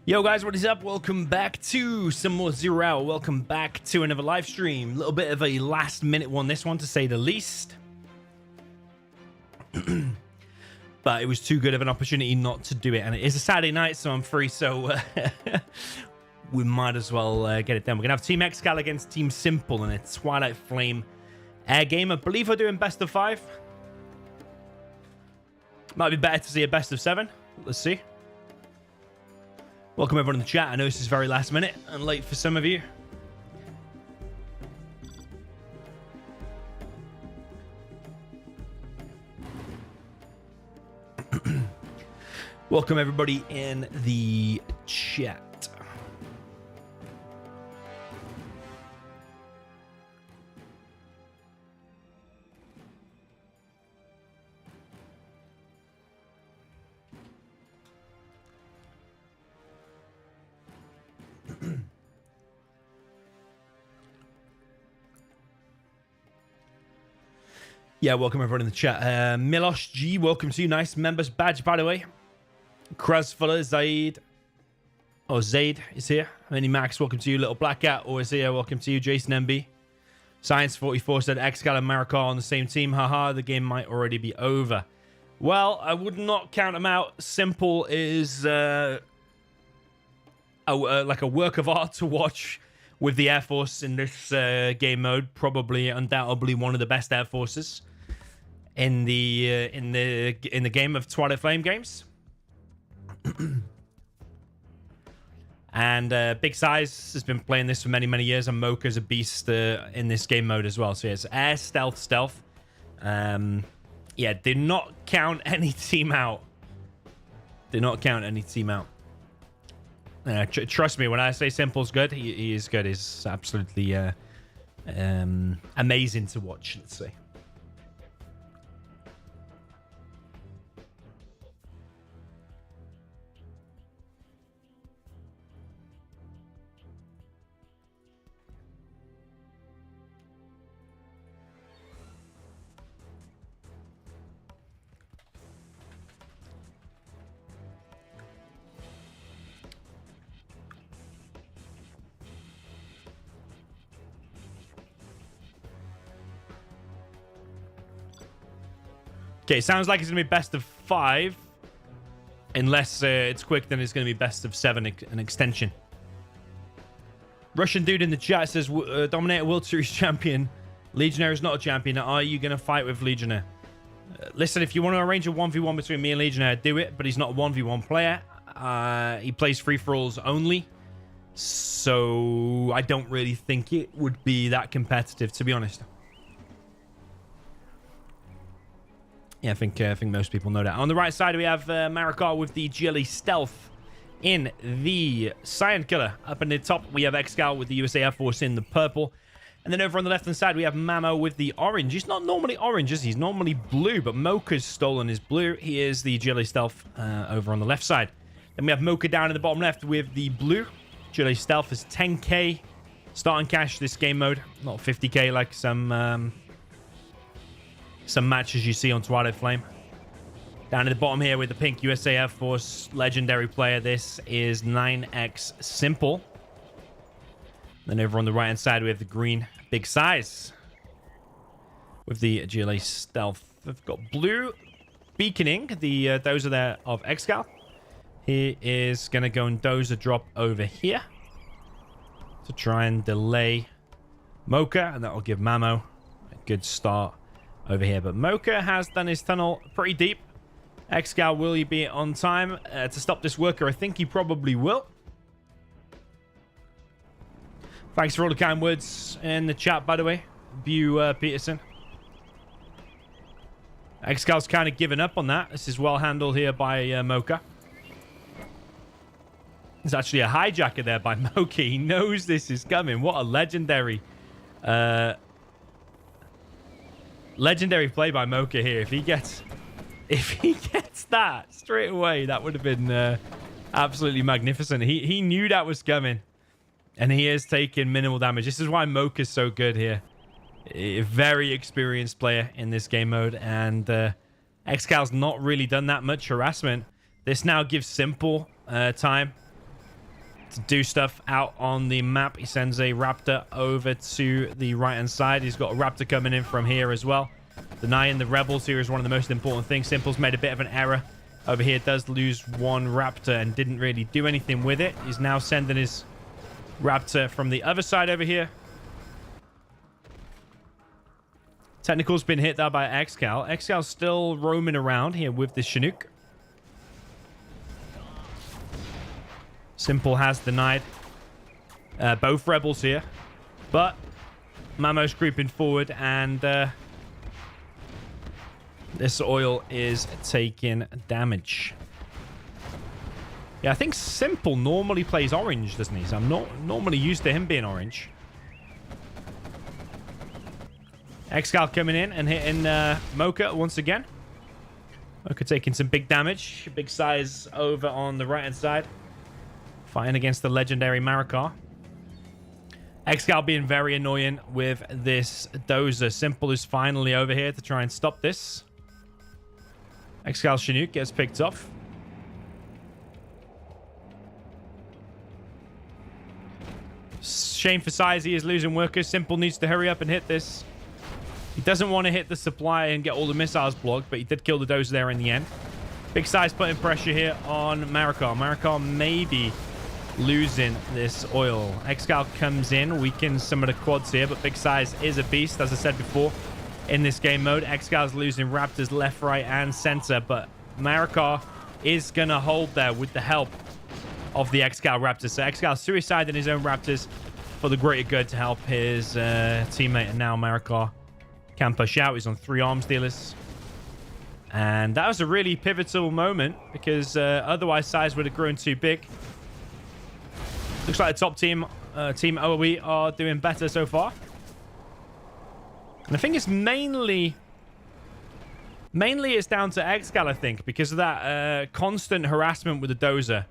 Yo guys, what is up? Welcome back to some more Zero Hour. Welcome back to another live stream. A little bit of a last minute one, this one to say the least. But it was too good of an opportunity not to do it. And it is a Saturday night, so I'm free. So we might as well get it done. We're going to have Team ExCaL against Team Simple in a Twilight Flame air game. I believe we're doing best of 5. Might be better to see a best of 7. Let's see. Welcome everyone in the chat. I know this is very last minute and late for some of you. Welcome everybody in the chat. Yeah, welcome everyone in the chat. Milosh G, welcome to you. Nice members badge, by the way. Krasfuller, Zaid. Oh, Zaid is here. Many Max, welcome to you. Little Black Cat, always here. Welcome to you. Jason MB. Science44 said ExCaL and Marakar on the same team. Haha, the game might already be over. Well, I would not count them out. Simple is like a work of art to watch with the Air Force in this game mode. Probably, undoubtedly, one of the best Air Forces in the game of Twilight Flame games. And Big Size has been playing this for many years, and MoKeR's a beast in this game mode as well. So yeah, it's air stealth. Yeah, do not count any team out. Do not count any team out. Trust me, when I say Simple's good, he is good. He's absolutely amazing to watch, let's say. Okay, sounds like it's going to be best of 5. Unless it's quick, then it's going to be best of 7, an extension. Russian dude in the chat says, Dominator World Series champion. Legionnaire is not a champion. Are you going to fight with Legionnaire? Listen, if you want to arrange a 1v1 between me and Legionnaire, do it. But he's not a 1v1 player. He plays free-for-alls only. So I don't really think it would be that competitive, to be honest. Yeah, I think most people know that. On the right side, we have Marakar with the GLE Stealth in the Cyan Killer. Up in the top, we have ExCaL with the USA Air Force in the purple. And then over on the left-hand side, we have Mamo with the orange. He's not normally orange, is he? He's normally blue, but MoKeR's stolen his blue. He is the GLA Stealth over on the left side. Then we have MoKeR down in the bottom left with the blue. GLA Stealth is 10k starting cash this game mode. Not 50k like some matches you see on Twilight Flame. Down at the bottom here with the pink USA Air Force legendary player. This is 9x Simple. Then over on the right-hand side, we have the green Big Size with the GLA Stealth. We've got blue beaconing. Those are there of ExCaL. He is going to go and dozer drop over here to try and delay MoKeR, and that will give Mamo a good start over here. But MoKeR has done his tunnel pretty deep. ExCaL, will he be on time to stop this worker? I think he probably will. Thanks for all the kind words in the chat, by the way. Bew Peterson. ExCal's kind of given up on that. This is well handled here by MoKeR. There's actually a hijacker there by MoKeR. He knows this is coming. What a legendary legendary play by MoKeR here. If he gets that straight away, that would have been absolutely magnificent. He knew that was coming. And he is taking minimal damage. This is why MoKeR is so good here. A very experienced player in this game mode. And ExCal's not really done that much harassment. This now gives Simple time to do stuff out on the map. He sends a Raptor over to the right-hand side. He's got a Raptor coming in from here as well. Denying the Rebels here is one of the most important things. Simple's made a bit of an error over here. Does lose one Raptor and didn't really do anything with it. He's now sending his Raptor from the other side over here. Technical's been hit there by ExCaL. ExCal's still roaming around here with the Chinook. Simple has denied both Rebels here. But Mamo's creeping forward and this oil is taking damage. Yeah, I think Simple normally plays orange, doesn't he? So I'm not normally used to him being orange. ExCaL coming in and hitting MoKeR once again. MoKeR taking some big damage. Big Size over on the right-hand side. Fighting against the legendary Marakar. ExCaL being very annoying with this dozer. Simple is finally over here to try and stop this. ExCaL Chinook gets picked off. Shame for SiZe. He is losing workers. Simple needs to hurry up and hit this. He doesn't want to hit the supply and get all the missiles blocked, but he did kill the dozer there in the end. Big Size putting pressure here on Marakar. Marakar maybe losing this oil. ExCaL comes in, weakens some of the quads here, but Big Size is a beast, as I said before, in this game mode. ExCal's losing Raptors left, right, and center, but Marakar is going to hold there with the help of the ExCaL Raptors. So ExCaL suiciding his own Raptors for the greater good to help his teammate, and now Marakar can push out. He's on 3 arms dealers. And that was a really pivotal moment because otherwise SiZe would have grown too big. Looks like the top team, Team OE, are doing better so far. And I think it's mainly it's down to ExCaL, I think, because of that constant harassment with the dozer.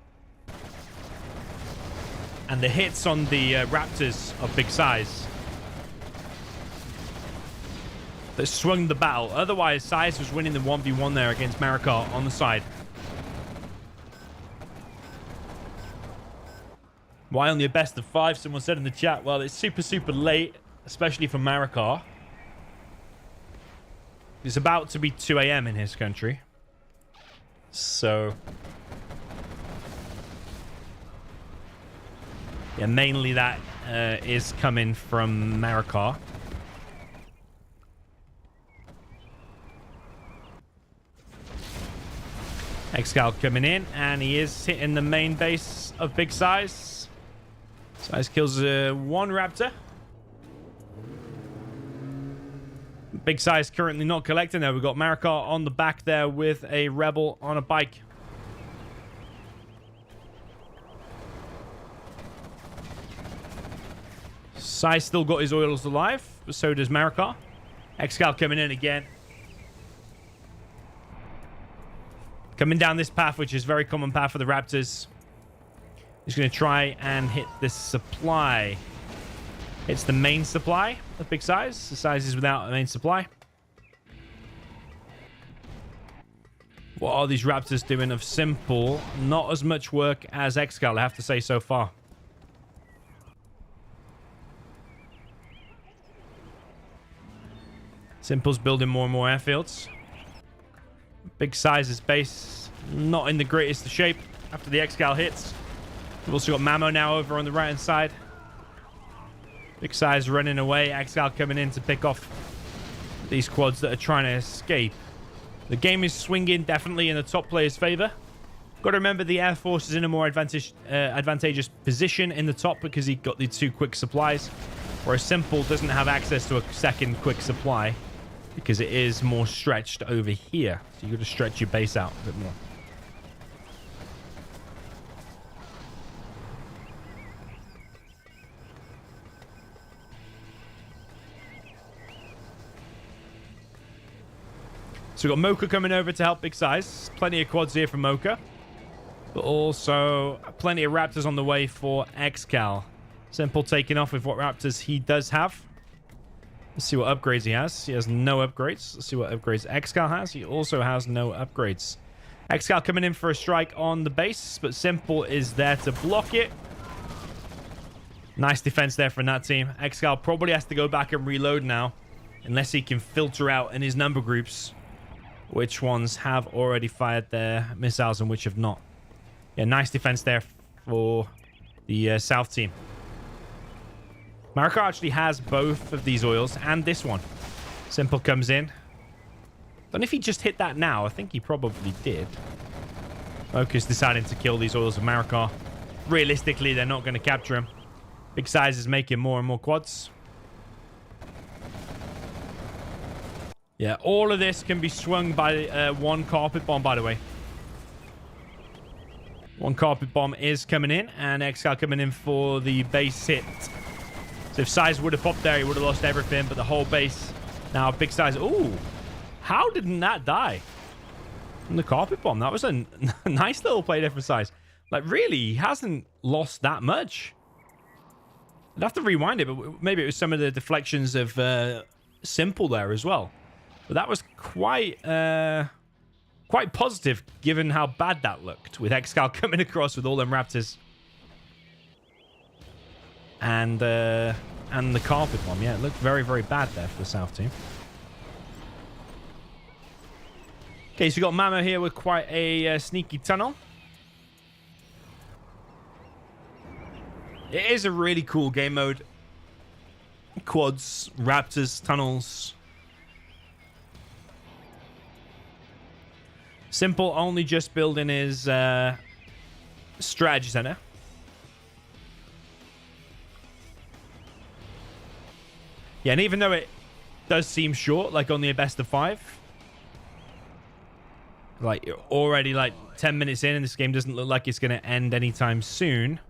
And the hits on the Raptors of Big Size that swung the battle. Otherwise, SiZe was winning the 1v1 there against Marakar on the side. Why only a best of 5? Someone said in the chat. Well, it's super, super late, especially for Marakar. It's about to be 2 a.m. in his country. So yeah, mainly that is coming from Marakar. ExCaL coming in, and he is hitting the main base of Big Size. SiZe kills 1 Raptor. Big Size currently not collecting there. We've got Marakar on the back there with a Rebel on a bike. SiZe still got his oils alive, but so does Marakar. ExCaL coming in again. Coming down this path, which is a very common path for the Raptors. He's going to try and hit this supply. It's the main supply of big SiZe. The SiZe is without a main supply. What are these Raptors doing of Simple? Not as much work as ExCaL, I have to say, so far. Simple's building more and more airfields. Big SiZe's base not in the greatest of shape after the ExCaL hits. We've also got Mamo now over on the right-hand side. Big SiZe running away. ExCaL coming in to pick off these quads that are trying to escape. The game is swinging definitely in the top player's favor. Got to remember the Air Force is in a more advantageous position in the top because he got the 2 quick supplies, whereas Simple doesn't have access to a second quick supply because it is more stretched over here. So you got to stretch your base out a bit more. So we've got MoKeR coming over to help big SiZe. Plenty of quads here for MoKeR. But also plenty of Raptors on the way for ExCaL. Simple taking off with what Raptors he does have. Let's see what upgrades he has. He has no upgrades. Let's see what upgrades ExCaL has. He also has no upgrades. ExCaL coming in for a strike on the base, but Simple is there to block it. Nice defense there from that team. ExCaL probably has to go back and reload now, unless he can filter out in his number groups which ones have already fired their missiles and which have not. Yeah, nice defense there for the South team. Marakar actually has both of these oils and this one. Simple comes in. Don't know if he just hit that now. I think he probably did. MoKeR's deciding to kill these oils of Marakar. Realistically, they're not going to capture him. Big SiZe is making more and more quads. Yeah, all of this can be swung by one carpet bomb, by the way. One carpet bomb is coming in, and ExCaL coming in for the base hit. So if SiZe would have popped there, he would have lost everything, but the whole base. Now, big SiZe. Ooh, how didn't that die? From the carpet bomb. That was a nice little play there for SiZe. Like, really, he hasn't lost that much. I'd have to rewind it, but maybe it was some of the deflections of Simple there as well. But that was quite positive, given how bad that looked, with ExCaL coming across with all them Raptors. And the carpet bomb. Yeah, it looked very, very bad there for the South team. Okay, so you got Mamo here with quite a sneaky tunnel. It is a really cool game mode. Quads, Raptors, tunnels. Simple only just building his strategy center. Yeah, and even though it does seem short, like only a best of 5, like you're already like 10 minutes in and this game doesn't look like it's going to end anytime soon.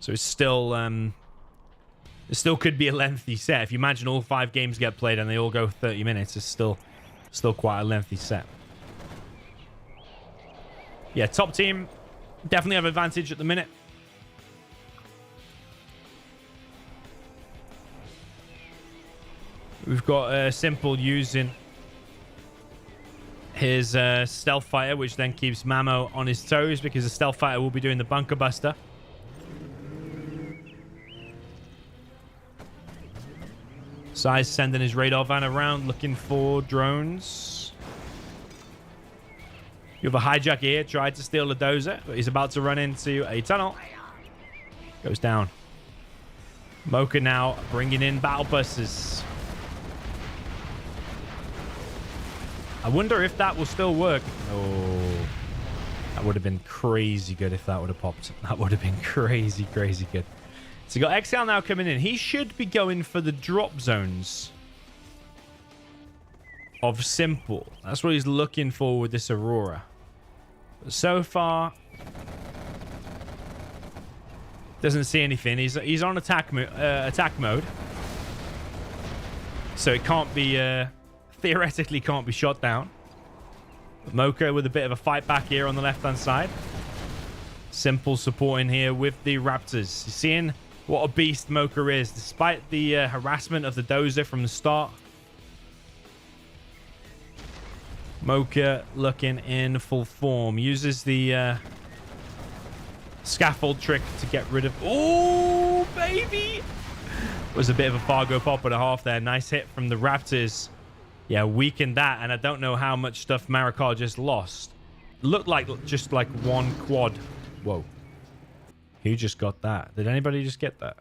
So it's still it still could be a lengthy set. If you imagine all 5 games get played and they all go 30 minutes, it's still quite a lengthy set. Yeah, top team definitely have advantage at the minute. We've got Simple using his stealth fighter, which then keeps Mamo on his toes because the stealth fighter will be doing the bunker buster. SiZe sending his radar van around looking for drones. You have a hijacker here, tried to steal the dozer, but he's about to run into a tunnel. Goes down. MoKeR now bringing in battle busters. I wonder if that will still work. Oh, that would have been crazy good if that would have popped. That would have been crazy, crazy good. So you got ExCaL now coming in. He should be going for the drop zones of Simple. That's what he's looking for with this Aurora. But so far, Doesn't see anything. He's on attack mode. So it can't be... theoretically can't be shot down. But MoKeR with a bit of a fight back here on the left-hand side. Simple supporting here with the Raptors. You're seeing what a beast MoKeR is, despite the harassment of the Dozer from the start. MoKeR looking in full form. Uses the scaffold trick to get rid of... Oh, baby! Was a bit of a Fargo pop and a half there. Nice hit from the Raptors. Yeah, weakened that, and I don't know how much stuff Marakar just lost. Looked like just like one quad. Whoa. Who just got that? Did anybody just get that?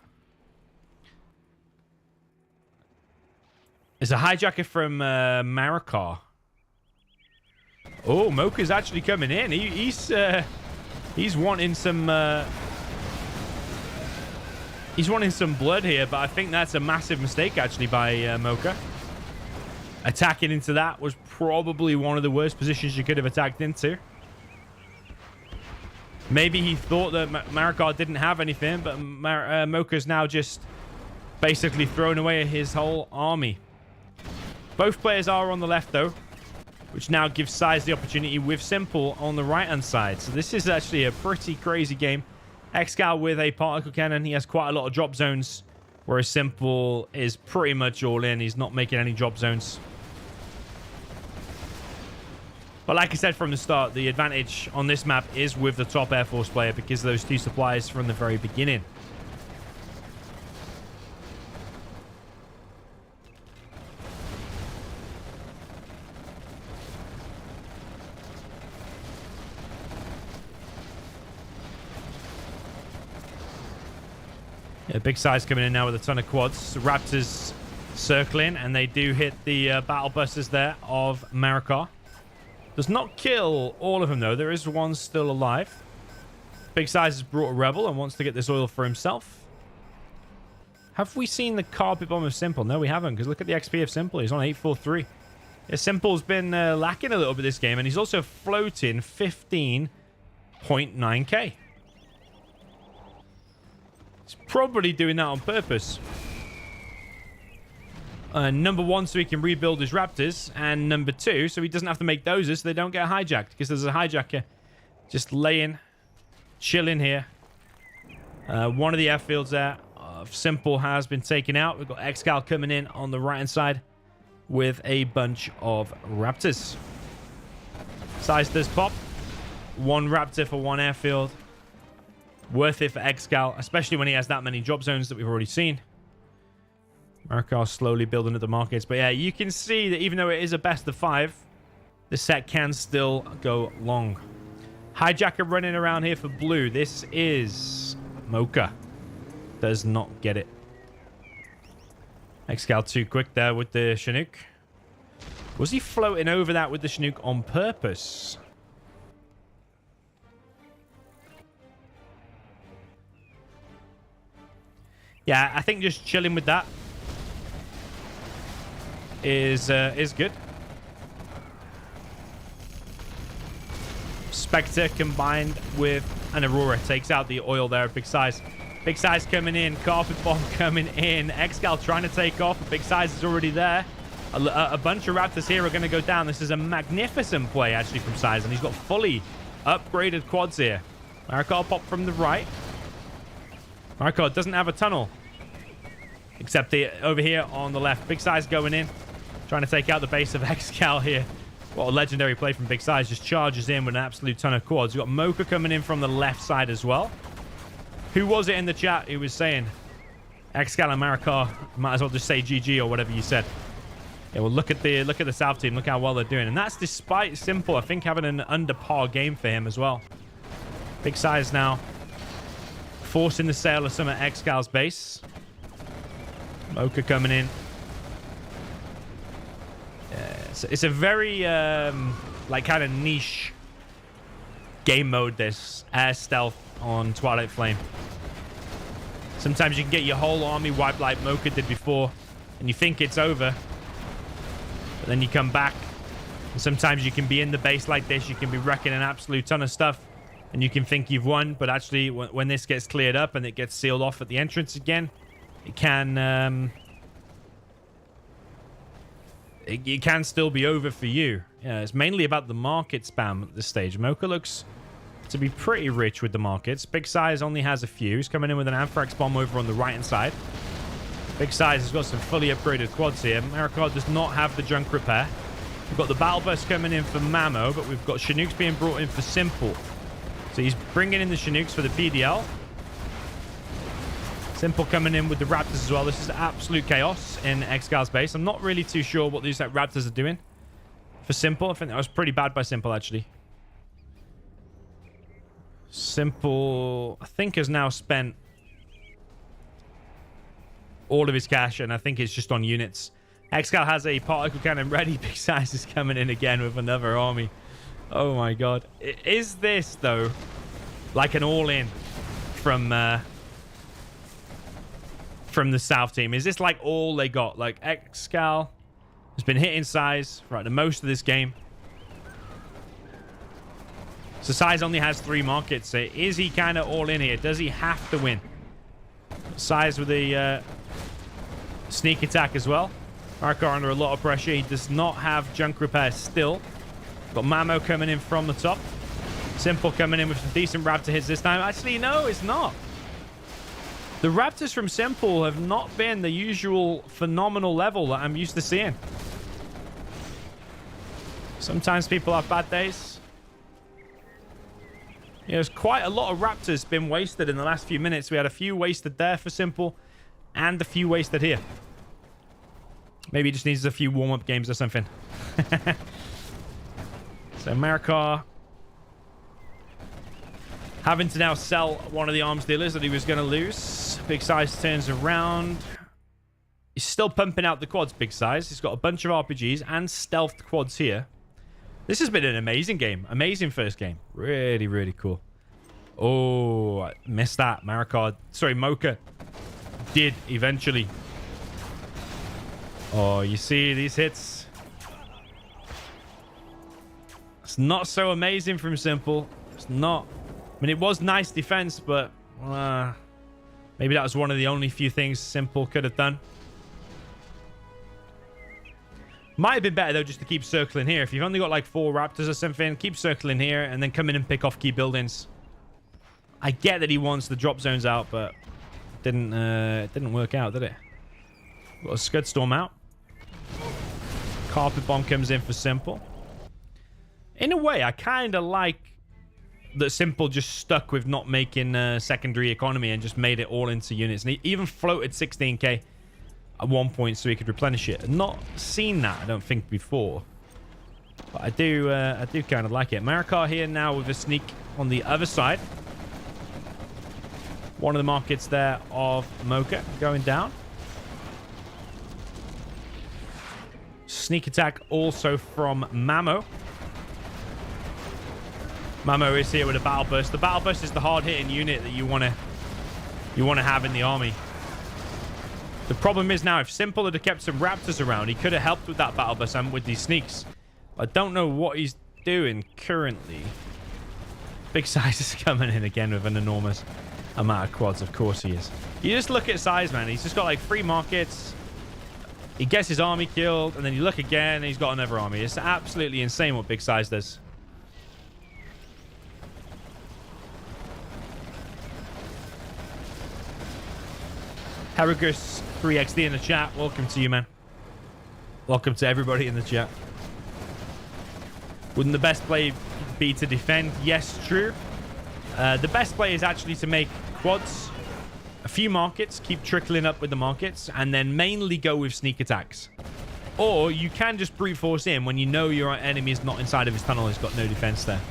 It's a hijacker from Marakar. Oh, MoKeR's actually coming in. He's wanting some... he's wanting some blood here, but I think that's a massive mistake, actually, by MoKeR. Attacking into that was probably one of the worst positions you could have attacked into. Maybe he thought that Marakar didn't have anything, but MoKeR's now just basically thrown away his whole army. Both players are on the left, though, which now gives SiZe the opportunity with Simple on the right-hand side. So this is actually a pretty crazy game. ExCaL with a particle cannon. He has quite a lot of drop zones, whereas Simple is pretty much all in. He's not making any drop zones. But like I said from the start, the advantage on this map is with the top Air Force player because of those two supplies from the very beginning. Yeah, big SiZe coming in now with a ton of quads. The Raptors circling, and they do hit the battle busters there of Marakar. Does not kill all of them, though. There is one still alive. Big SiZe has brought a rebel and wants to get this oil for himself. Have we seen the carpet bomb of Simple? No, we haven't, because look at the XP of Simple. He's on 843. Yeah, Simple's been lacking a little bit this game, and he's also floating 15.9k. He's probably doing that on purpose. Number one, so he can rebuild his Raptors. And number two, so he doesn't have to make dozers so they don't get hijacked. Because there's a hijacker just laying, chilling here. One of the airfields there of Simple has been taken out. We've got ExCaL coming in on the right-hand side with a bunch of Raptors. SiZe does pop. One Raptor for one airfield. Worth it for ExCaL, especially when he has that many drop zones that we've already seen. Marakar slowly building at the markets. But yeah, you can see that even though it is a best of 5, the set can still go long. Hijacker running around here for blue. This is MoKeR. Does not get it. ExCaL too quick there with the Chinook. Was he floating over that with the Chinook on purpose? Yeah, I think just chilling with that is good. Spectre combined with an Aurora takes out the oil there at big SiZe. Big SiZe coming in, carpet bomb coming in. ExCaL trying to take off, but big SiZe is already there. A bunch of Raptors here are going to go down. This is a magnificent play actually from SiZe, and he's got fully upgraded quads here. Marakar pop from the right. Marakar doesn't have a tunnel, except over here on the left. Big SiZe going in, trying to take out the base of ExCaL here. What a legendary play from big SiZe. Just charges in with an absolute ton of quads. We've got MoKeR coming in from the left side as well. Who was it in the chat who was saying ExCaL and Marakar? Might as well just say GG or whatever you said. Yeah, well, look at the South team. Look how well they're doing. And that's despite Simple, I think, having an under par game for him as well. Big SiZe now forcing the sale of some at ExCaL's base. MoKeR coming in. It's a very like kind of niche game mode, this air stealth on Twilight Flame. Sometimes you can get your whole army wiped like MoKeR did before and you think it's over, but then you come back and sometimes you can be in the base like this. You can be wrecking an absolute ton of stuff and you can think you've won, but actually when this gets cleared up and it gets sealed off at the entrance again, it can it can still be over for you. Yeah, it's mainly about the market spam at this stage. MoKeR looks to be pretty rich with the markets. Big Size only has a few. He's coming in with an Anthrax bomb over on the right hand side. Big Size has got some fully upgraded quads here. Marakar does not have the junk repair. We've got the battle bus coming in for Mamo, but we've got Chinooks being brought in for Simple. So he's bringing in the Chinooks for the PDL. Simple coming in with the Raptors as well. This is absolute chaos in ExCaL's base. I'm not really too sure what these Raptors are doing for Simple. I think that was pretty bad by Simple, actually. Simple, I think, has now spent all of his cash, and I think it's just on units. ExCaL has a particle cannon ready. Big Size is coming in again with another army. Oh my god. Is this, though, like an all-in from the South team? Is this like all they got? Like ExCaL has been hitting SiZe right the most of this game. So SiZe only has 3 markets. So is he kind of all in here? Does he have to win? SiZe with a sneak attack as well. Marakar under a lot of pressure. He does not have junk repair still. Got Mamo coming in from the top. Simple coming in with some decent Raptor hits this time. Actually, no, it's not. The Raptors from Simple have not been the usual phenomenal level that I'm used to seeing. Sometimes people have bad days. Yeah, there's quite a lot of Raptors been wasted in the last few minutes. We had a few wasted there for Simple and a few wasted here. Maybe he just needs a few warm-up games or something. So Marakar having to now sell one of the arms dealers that he was going to lose. Big Size turns around. He's still pumping out the quads, Big Size. He's got a bunch of RPGs and stealthed quads here. This has been an amazing game. Amazing first game. Really, really cool. Oh, I missed that. Marakar. Sorry, MoKeR did eventually. Oh, you see these hits? It's not so amazing from Simple. It's not. I mean, it was nice defense, but maybe that was one of the only few things Simple could have done. Might have been better, though, just to keep circling here. If you've only got like 4 Raptors or something, keep circling here and then come in and pick off key buildings. I get that he wants the drop zones out, but it didn't work out, did it? Got a Scud Storm out. Carpet Bomb comes in for Simple. In a way, I kind of like that Simple just stuck with not making secondary economy and just made it all into units. And he even floated 16k at one point so he could replenish it. Not seen that, I don't think, before. But I do kind of like it. Marakar here now with a sneak on the other side. One of the markets there of MoKeR going down. Sneak attack also from Mamo. Mamo is here with a battle burst. The battle burst is the hard-hitting unit that you want to have in the army. The problem is now, if Simple had kept some Raptors around, he could have helped with that battle burst and with these sneaks. I don't know what he's doing currently. Big Size is coming in again with an enormous amount of quads. Of course he is. You just look at SiZe, man. He's just got like 3 markets. He gets his army killed, and then you look again, and he's got another army. It's absolutely insane what Big Size does. Haragus 3XD in the chat. Welcome to you, man. Welcome to everybody in the chat. Wouldn't the best play be to defend? Yes, true. The best play is actually to make quads, a few markets, keep trickling up with the markets, and then mainly go with sneak attacks. Or you can just brute force in when you know your enemy is not inside of his tunnel. He's got no defense there.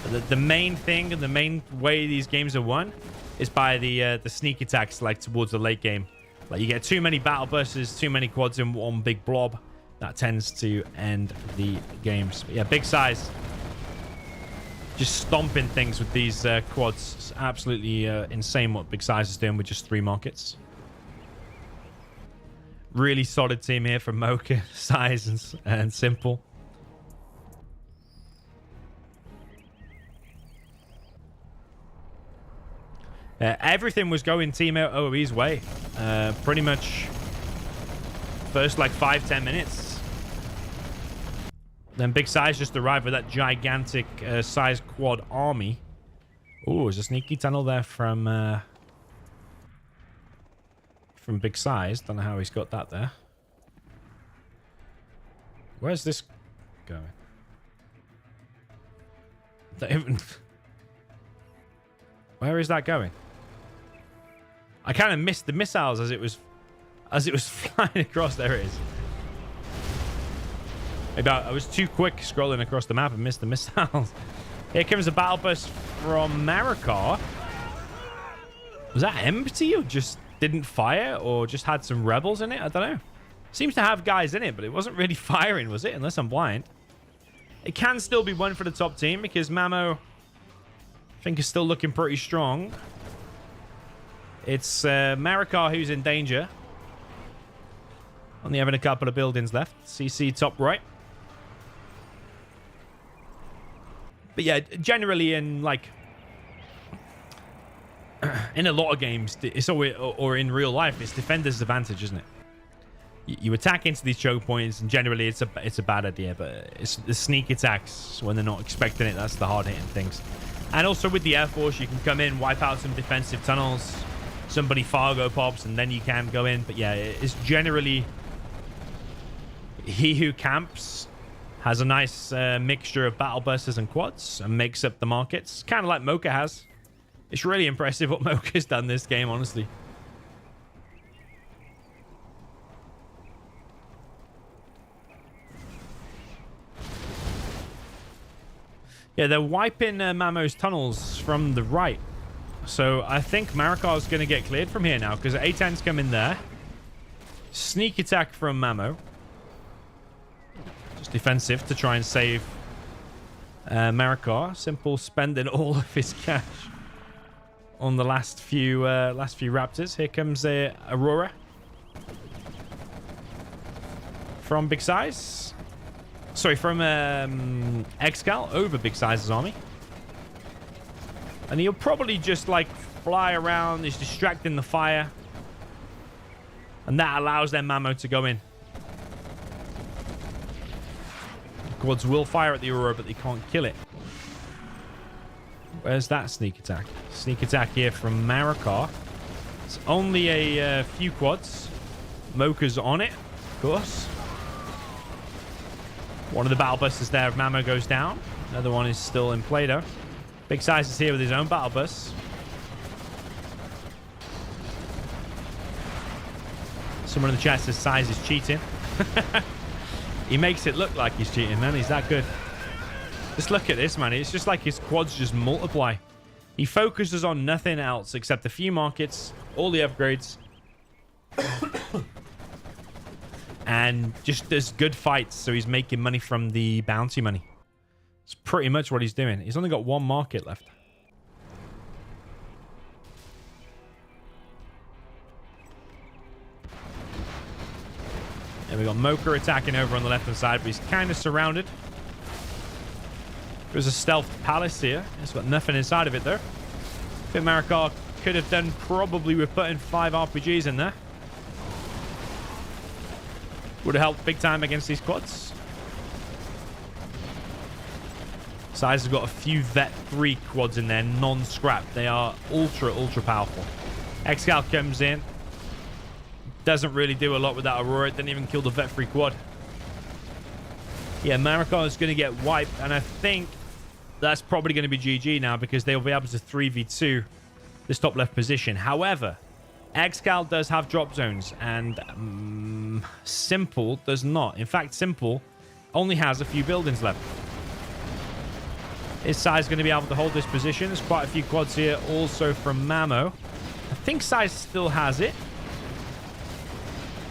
But the main thing and the main way these games are won is by the sneak attacks, like towards the late game. Like you get too many battle bursts, too many quads in one big blob. That tends to end the games. But yeah, Big Size just stomping things with these quads. It's absolutely insane what Big Size is doing with just 3 markets. Really solid team here from MoKeR, SiZe, and Simple. Everything was going Team OE's way. Pretty much first like 5-10 minutes. Then Big SiZe just arrived with that gigantic SiZe quad army. Oh, there's a sneaky tunnel there from Big SiZe. Don't know how he's got that there. Where's this going? Where is that going? I kind of missed the missiles as it was flying across. There it is. Maybe I was too quick scrolling across the map and missed the missiles. Here comes a battle bus from Marakar. Was that empty or just didn't fire or just had some rebels in it? I don't know. Seems to have guys in it, but it wasn't really firing, was it? Unless I'm blind. It can still be one for the top team because Mamo, I think, is still looking pretty strong. It's Marakar who's in danger. Only having a couple of buildings left. CC top right. But yeah, generally in like in a lot of games, it's always, or in real life, it's defender's advantage, isn't it? You attack into these choke points, and generally it's a bad idea. But it's the sneak attacks when they're not expecting it. That's the hard hitting things. And also with the Air Force, you can come in, wipe out some defensive tunnels. Somebody Fargo pops, and then you can go in. But yeah, it's generally he who camps has a nice mixture of battle busters and quads and makes up the markets. Kind of like MoKeR has. It's really impressive what MoKeR's done this game, honestly. Yeah, they're wiping Mamo's tunnels from the right. So I think Marakar's going to get cleared from here now because A10's come in there. Sneak attack from Mamo. Just defensive to try and save Marakar. Simple spending all of his cash on the last few Raptors. Here comes Aurora from Big SiZe. Sorry, from ExCaL over Big SiZe's army. And he'll probably just like fly around. He's distracting the fire. And that allows their Mamo to go in. The quads will fire at the Aurora, but they can't kill it. Where's that sneak attack? Sneak attack here from Marakar. It's only a few quads. MoKeR's on it, of course. One of the battle busters there of Mamo goes down. Another one is still in play though. Big SiZe is here with his own battle bus. Someone in the chat says SiZe is cheating. He makes it look like he's cheating, man. He's that good. Just look at this, man. It's just like his quads just multiply. He focuses on nothing else except a few markets, all the upgrades, and just does good fights. So he's making money from the bounty money. It's pretty much what he's doing. He's only got one market left. And we got MoKeR attacking over on the left-hand side, but he's kind of surrounded. There's a stealth palace here. It's got nothing inside of it, though. I think Marakar could have done probably with putting 5 RPGs in there. Would have helped big time against these quads. SiZe has got a few Vet 3 quads in there, non-scrap. They are ultra powerful. ExCaL comes in. Doesn't really do a lot with that Aurora. It didn't even kill the Vet 3 quad. Yeah, Marakar is going to get wiped, and I think that's probably going to be GG now because they'll be able to 3v2 this top left position. However, ExCaL does have drop zones, and Simple does not. In fact, Simple only has a few buildings left. Is SiZe going to be able to hold this position? There's quite a few quads here also from Mamo. I think SiZe still has it.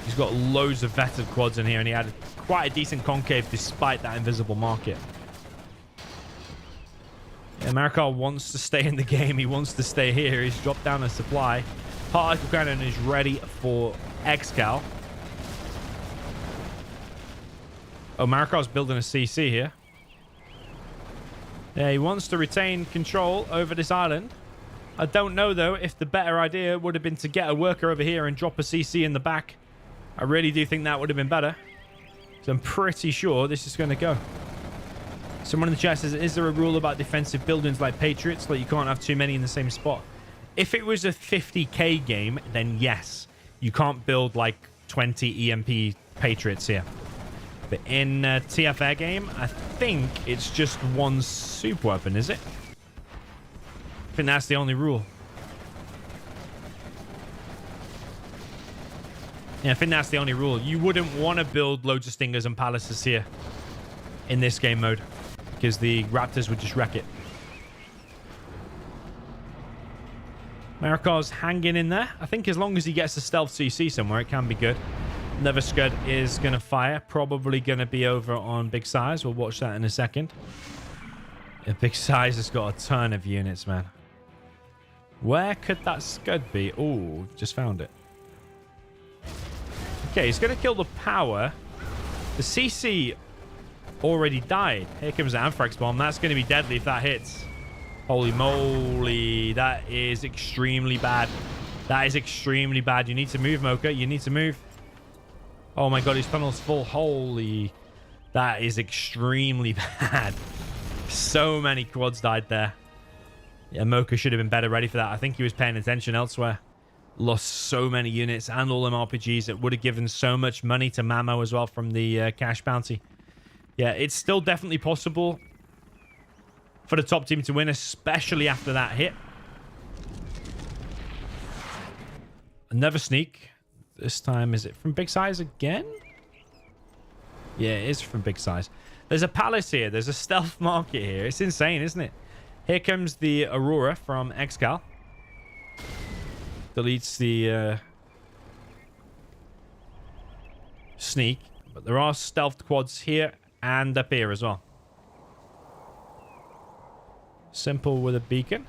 He's got loads of vetted quads in here, and he had quite a decent concave despite that invisible market. Yeah, Marakar wants to stay in the game. He wants to stay here. He's dropped down a supply. Particle cannon is ready for ExCaL. Oh, Marakar's building a CC here. Yeah, he wants to retain control over this island. I don't know, though, if the better idea would have been to get a worker over here and drop a CC in the back. I really do think that would have been better. So I'm pretty sure this is going to go. Someone in the chat says, is there a rule about defensive buildings like Patriots? Like you can't have too many in the same spot? If it was a 50k game, then yes. You can't build like 20 EMP Patriots here. But in a TFR game, I think it's just one super weapon, is it? I think that's the only rule. Yeah, I think that's the only rule. You wouldn't want to build loads of Stingers and Palaces here in this game mode because the Raptors would just wreck it. Marakar's hanging in there. I think as long as he gets a stealth CC somewhere, it can be good. Never Scud is going to fire. Probably going to be over on Big Size. We'll watch that in a second. Yeah, Big Size has got a ton of units, man. Where could that Scud be? Oh, just found it. Okay, he's going to kill the power. The CC already died. Here comes the Anthrax Bomb. That's going to be deadly if that hits. Holy moly. That is extremely bad. That is extremely bad. You need to move, MoKeR. You need to move. Oh my god, his funnel's full. Holy. That is extremely bad. So many quads died there. Yeah, MoKeR should have been better ready for that. I think he was paying attention elsewhere. Lost so many units and all them RPGs. It would have given so much money to Mamo as well from the cash bounty. Yeah, it's still definitely possible for the top team to win, especially after that hit. Another sneak. This time, is it from Big Size again? Yeah, it is from Big Size. There's a palace here. There's a stealth market here. It's insane, isn't it? Here comes the Aurora from ExCaL. Deletes the sneak. But there are stealth quads here and up here as well. Simple with a beacon.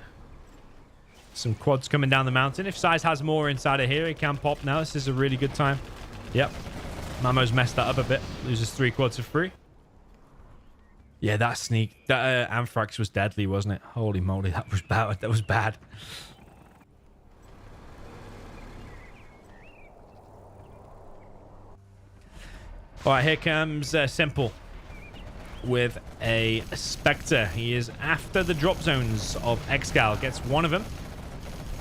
Some quads coming down the mountain. If SiZe has more inside of here, he can pop now. This is a really good time. Yep. Mamo's messed that up a bit. Loses 3 quads for free. Yeah, that sneak. That Anthrax was deadly, wasn't it? Holy moly, that was bad. That was bad. All right, here comes Simple with a Spectre. He is after the drop zones of ExCaL. Gets one of them.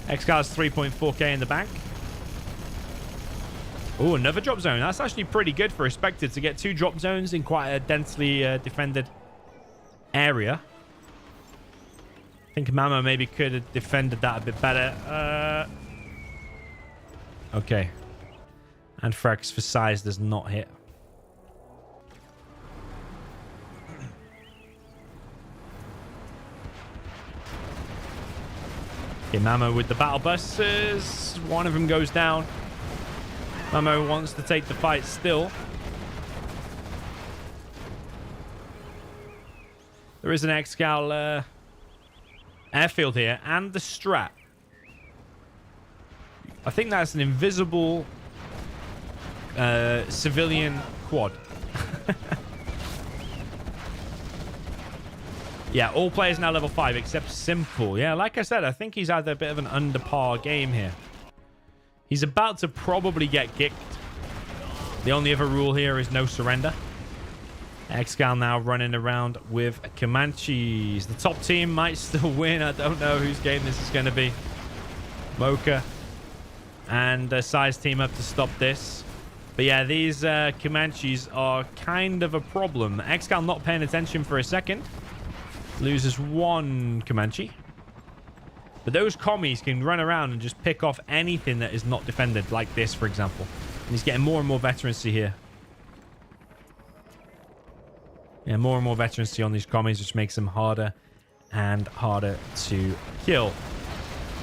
ExCaL has 3.4k in the bank. Oh, another drop zone. That's actually pretty good for a Spectre to get 2 drop zones in quite a densely defended area. I think Mamo maybe could have defended that a bit better. Okay. Anthrax for SiZe does not hit. Okay, Mamo with the battle busters. One of them goes down. Mamo wants to take the fight still. There is an ExCaL airfield here and the strat. I think that's an invisible civilian quad. Yeah, all players now level 5 except Simple. Yeah, like I said, I think he's had a bit of an under par game here. He's about to probably get kicked. The only other rule here is no surrender. ExCaL now running around with Comanches. The top team might still win. I don't know whose game this is going to be. MoKeR and SiZe team up to stop this. But yeah, these Comanches are kind of a problem. ExCaL not paying attention for a second. Loses 1 Comanche. But those commies can run around and just pick off anything that is not defended, like this, for example. And he's getting more and more veterancy here. Yeah, more and more veterancy on these commies, which makes them harder and harder to kill.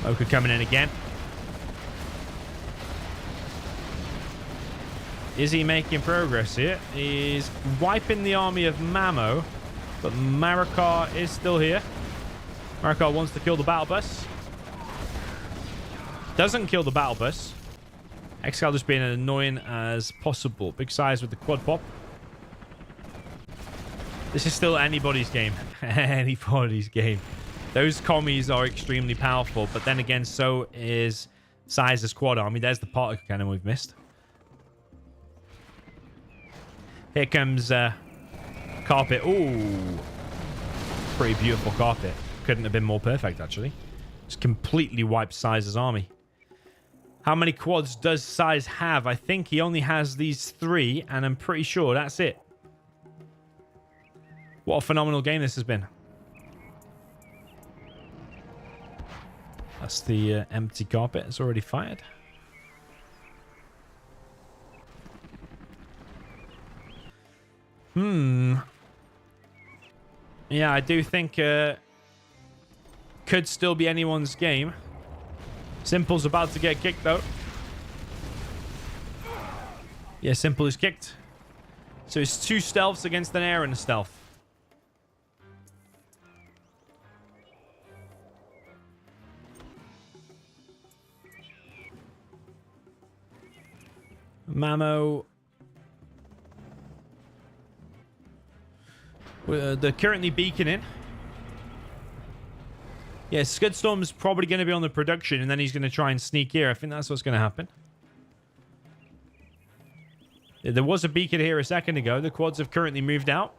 MoKeR coming in again. Is he making progress here? He's wiping the army of Mamo. But Marakar is still here. Marakar wants to kill the battle bus. Doesn't kill the battle bus. ExCaL just being as annoying as possible. Big Size with the quad pop. This is still anybody's game. Anybody's game. Those commies are extremely powerful, but then again, so is SiZe's quad army. There's the particle cannon we've missed. Here comes carpet. Ooh, pretty beautiful carpet. Couldn't have been more perfect, actually. Just completely wiped SiZe's army. How many quads does SiZe have? I think he only has these 3, and I'm pretty sure that's it. What a phenomenal game this has been. That's the empty carpet. It's already fired. Yeah, I do think could still be anyone's game. Simple's about to get kicked, though. Yeah, Simple is kicked. So it's 2 stealths against an air and a stealth. Mamo. They're currently beaconing. Yeah, Scudstorm's probably going to be on the production, and then he's going to try and sneak here. I think that's what's going to happen. There was a beacon here a second ago. The quads have currently moved out.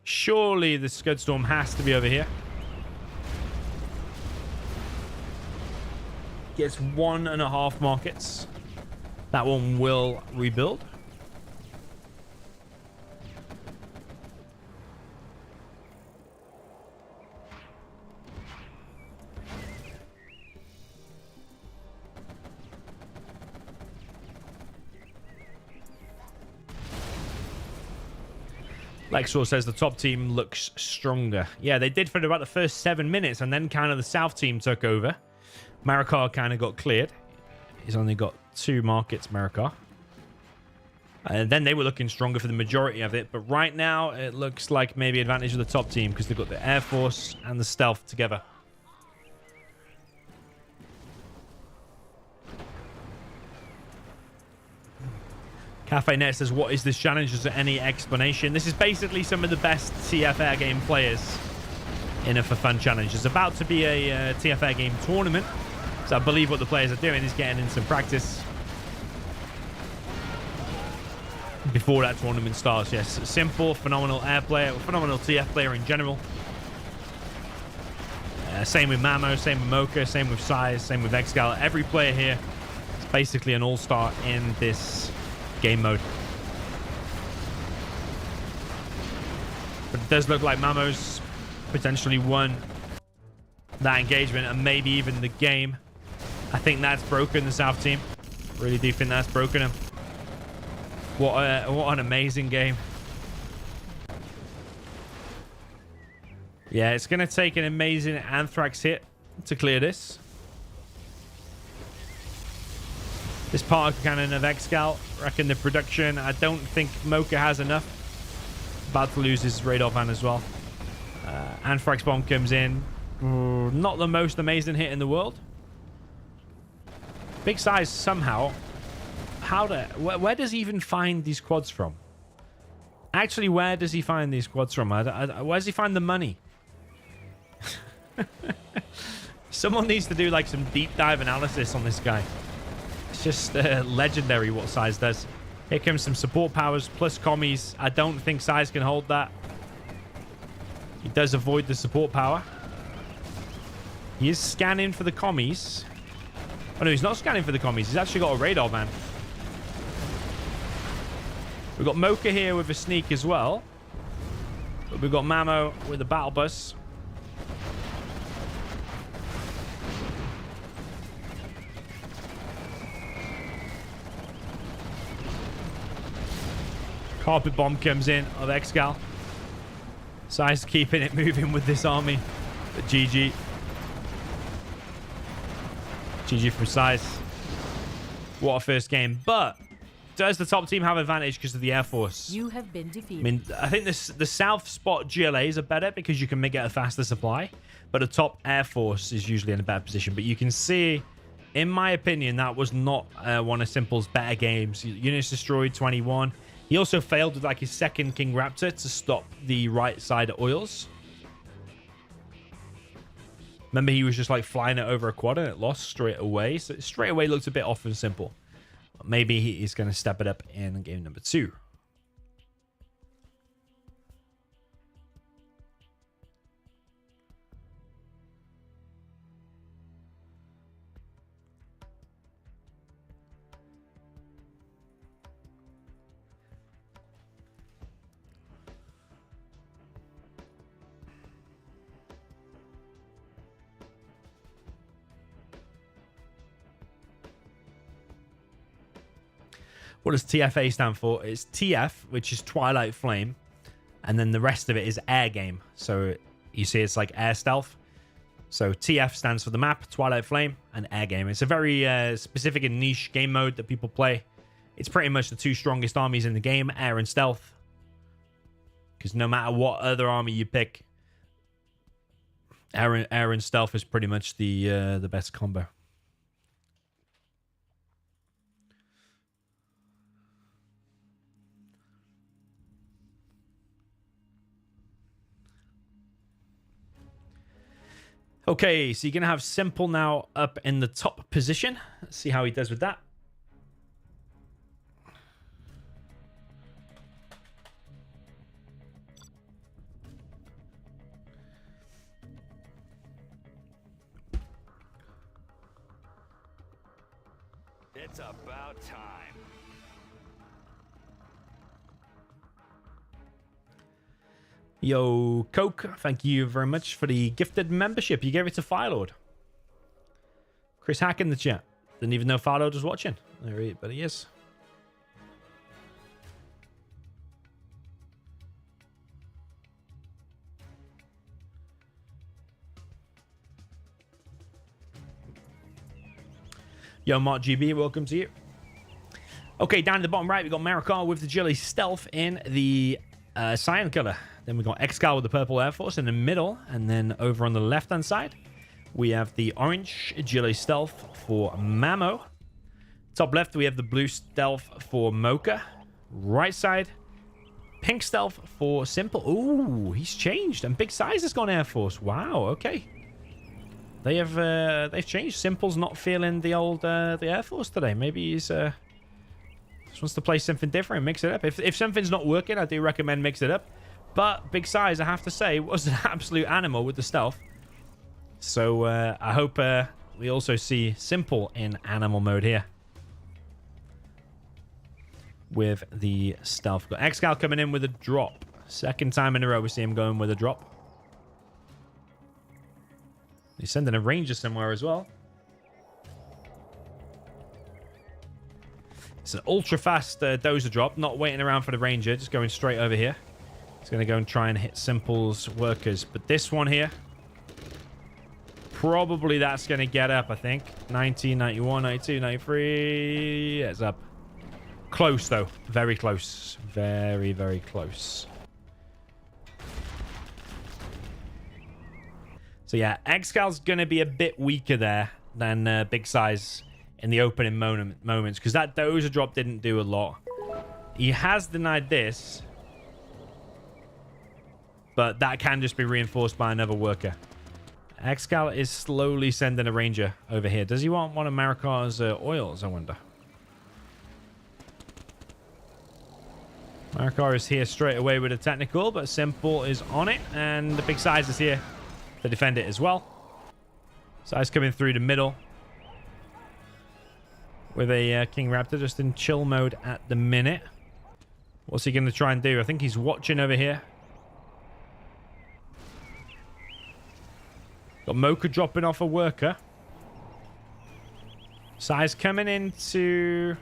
Surely the Scudstorm has to be over here. Gets 1.5 markets. That one will rebuild. Lexor says the top team looks stronger. Yeah, they did for about the first 7 minutes, and then kind of the south team took over. Marakar kind of got cleared. He's only got 2 markets, Marakar. And then they were looking stronger for the majority of it. But right now, it looks like maybe advantage of the top team because they've got the Air Force and the Stealth together. Cafe Net says, what is this challenge? Is there any explanation? This is basically some of the best TF Air Game players in a for fun challenge. There's about to be a TF Air Game tournament. So I believe what the players are doing is getting in some practice before that tournament starts. Yes, Simple, phenomenal air player, phenomenal TF player in general. Same with Mamo, same with MoKeR, same with SiZe, same with ExCaL. Every player here is basically an all-star in this game mode. But it does look like Mamo's potentially won that engagement and maybe even the game. I think that's broken the South team. Really do think that's broken him. What an amazing game. Yeah, it's going to take an amazing Anthrax hit to clear this. This particle cannon of ExCaL, reckon the production. I don't think MoKeR has enough. About to lose his radar van as well. Anthrax bomb comes in. Not the most amazing hit in the world. Big SiZe somehow. Where does he even find these quads from? Actually, where does he find these quads from? Where does he find the money? Someone needs to do like some deep dive analysis on this guy. It's just legendary what SiZe does. Here comes some support powers plus commies. I don't think SiZe can hold that. He does avoid the support power. He is scanning for the commies. Oh no, he's not scanning for the commies. He's actually got a radar van. We've got MoKeR here with a sneak as well. But we've got Mamo with a battle bus. Carpet bomb comes in of ExCaL. SiZe keeping it moving with this army. But GG. GG from SiZe. What a first game. But does the top team have advantage because of the Air Force? You have been defeated. I mean, I think the south spot GLAs are better because you can make it a faster supply. But the top Air Force is usually in a better position. But you can see, in my opinion, that was not one of Simple's better games. Units destroyed 21. He also failed with like his second King Raptor to stop the right side oils. Remember, he was just like flying it over a quad and it lost straight away. So straight away looked a bit off and simple. But maybe he's going to step it up in game number 2. What does TFA stand for? It's TF, which is Twilight Flame, and then the rest of it is Air Game. So you see it's like Air Stealth. So TF stands for the map, Twilight Flame, and Air Game. It's a very specific and niche game mode that people play. It's pretty much the 2 strongest armies in the game, Air and Stealth. Because no matter what other army you pick, Air and Stealth is pretty much the best combo. Okay, so you're going to have Simple now up in the top position. Let's see how he does with that. It's about time. Yo, Coke, thank you very much for the gifted membership. You gave it to Firelord. Chris Hack in the chat. Didn't even know Firelord was watching. But he is. Yo, Mark GB, welcome to you. Okay, down in the bottom right, we got Marakar with the Jelly Stealth in the cyan color. Then we got ExCaL with the purple Air Force in the middle. And then over on the left-hand side, we have the orange Jelly Stealth for Mamo. Top left, we have the blue Stealth for MoKeR. Right side, pink Stealth for Simple. Ooh, he's changed. And Big SiZe has gone Air Force. Wow, okay. They've changed. Simple's not feeling the old the Air Force today. Maybe he's just wants to play something different, mix it up. If something's not working, I do recommend mix it up. But Big SiZe, I have to say, was an absolute animal with the stealth. So I hope we also see Simple in animal mode here. With the stealth. Got ExCaL coming in with a drop. Second time in a row we see him going with a drop. He's sending a ranger somewhere as well. It's an ultra fast dozer drop. Not waiting around for the ranger. Just going straight over here. He's going to go and try and hit Simple's workers. But this one here, probably that's going to get up, I think. 90, 91, 92, 93. Yeah, it's up. Close, though. Very close. Very, very close. So, yeah, ExCal's going to be a bit weaker there than Big SiZe in the opening moments. Because that dozer drop didn't do a lot. He has denied this. But that can just be reinforced by another worker. ExCaL is slowly sending a ranger over here. Does he want one of Marakar's oils, I wonder? Marakar is here straight away with a technical, but Simple is on it. And the Big SiZe is here to defend it as well. SiZe coming through the middle. With a King Raptor just in chill mode at the minute. What's he going to try and do? I think he's watching over here. Got MoKeR dropping off a worker. SiZe coming into...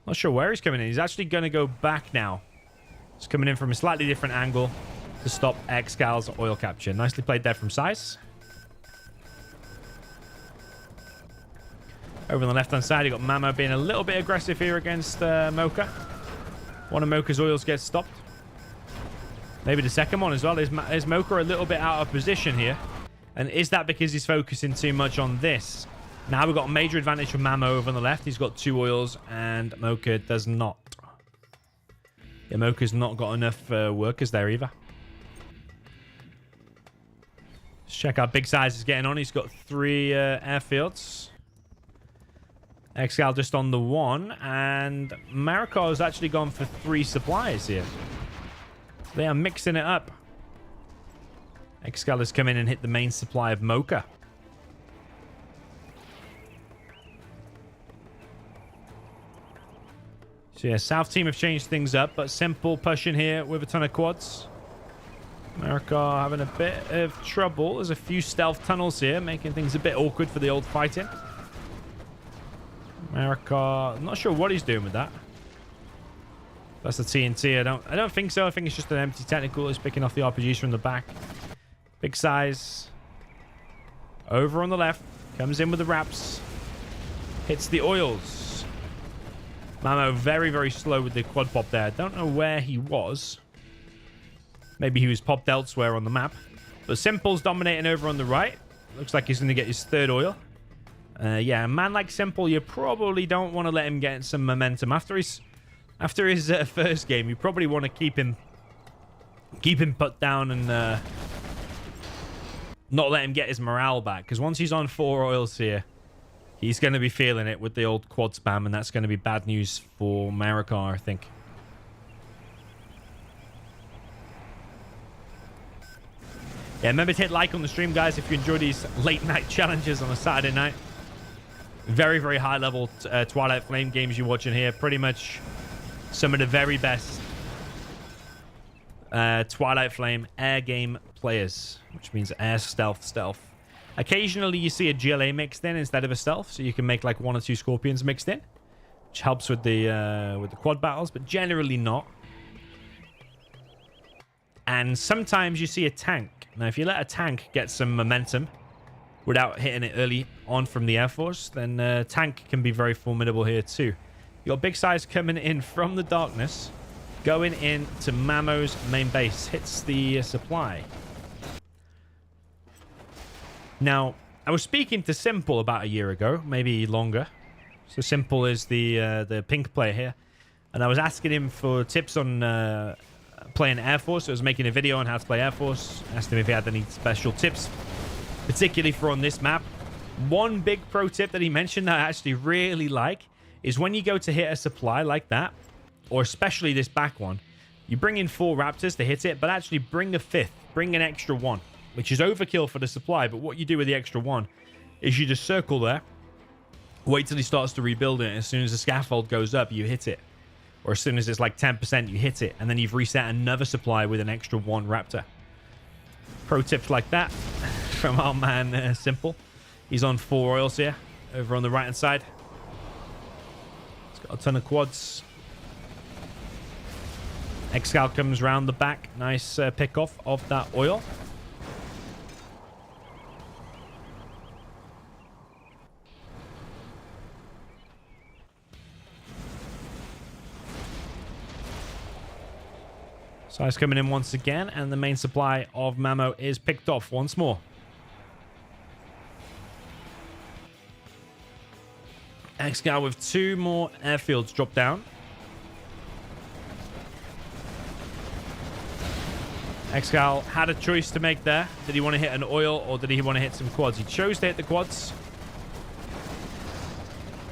Not sure where he's coming in. He's actually going to go back now. He's coming in from a slightly different angle to stop ExCal's oil capture. Nicely played there from SiZe. Over on the left-hand side, you got Mamo being a little bit aggressive here against MoKeR. One of MoKeR's oils gets stopped. Maybe the second one as well. Is MoKeR a little bit out of position here? And is that because he's focusing too much on this? Now we've got a major advantage from Mamo over on the left. He's got 2 oils and MoKeR does not. Yeah, MoKeR's not got enough workers there either. Let's check out Big Size is getting on. He's got 3 airfields. ExCaL just on the 1. And Marakar has actually gone for 3 supplies here. They are mixing it up. ExCaL has come in and hit the main supply of MoKeR. So yeah, South team have changed things up, but Simple pushing here with a ton of quads. Marakar having a bit of trouble. There's a few stealth tunnels here, making things a bit awkward for the old fighting. Marakar, I'm not sure what he's doing with that. That's the TNT. I don't think so. I think it's just an empty technical. He's picking off the RPGs from the back. Big Size. Over on the left. Comes in with the wraps. Hits the oils. Mamo very, very slow with the quad pop there. I don't know where he was. Maybe he was popped elsewhere on the map. But Simple's dominating over on the right. Looks like he's going to get his 3rd oil. Yeah, a man like Simple, you probably don't want to let him get some momentum. After his first game, you probably want to keep him put down and not let him get his morale back. Because once he's on 4 oils here, he's going to be feeling it with the old quad spam, and that's going to be bad news for Marakar, I think. Yeah, remember to hit like on the stream, guys, if you enjoy these late night challenges on a Saturday night. Very, very high level Twilight Flame games you're watching here. Pretty much some of the very best Twilight Flame air game players, which means air stealth. Occasionally you see a GLA mixed in instead of a stealth, so you can make like 1 or 2 Scorpions mixed in, which helps with the quad battles, but generally not. And sometimes you see a tank. Now, if you let a tank get some momentum without hitting it early on from the Air Force, then tank can be very formidable here too. You got Big Size coming in from the darkness, going into Mamo's main base. Hits the supply. Now, I was speaking to Simple about a year ago, maybe longer. So Simple is the pink player here. And I was asking him for tips on playing Air Force. So I was making a video on how to play Air Force. Asked him if he had any special tips, particularly for on this map. One big pro tip that he mentioned that I actually really like is when you go to hit a supply like that, or especially this back one, you bring in 4 Raptors to hit it, but actually bring a 5th, bring an extra 1, which is overkill for the supply. But what you do with the extra 1 is you just circle there, wait till he starts to rebuild it, and as soon as the scaffold goes up, you hit it. Or as soon as it's like 10%, you hit it, and then you've reset another supply with an extra 1 Raptor. Pro tips like that from our man Simple. He's on 4 oils here, over on the right-hand side. He's got a ton of quads. ExCaL comes round the back. Nice pick-off of that oil. SiZe coming in once again, and the main supply of Mamo is picked off once more. ExCaL with 2 more airfields drop down. ExCaL had a choice to make there. Did he want to hit an oil or did he want to hit some quads? He chose to hit the quads.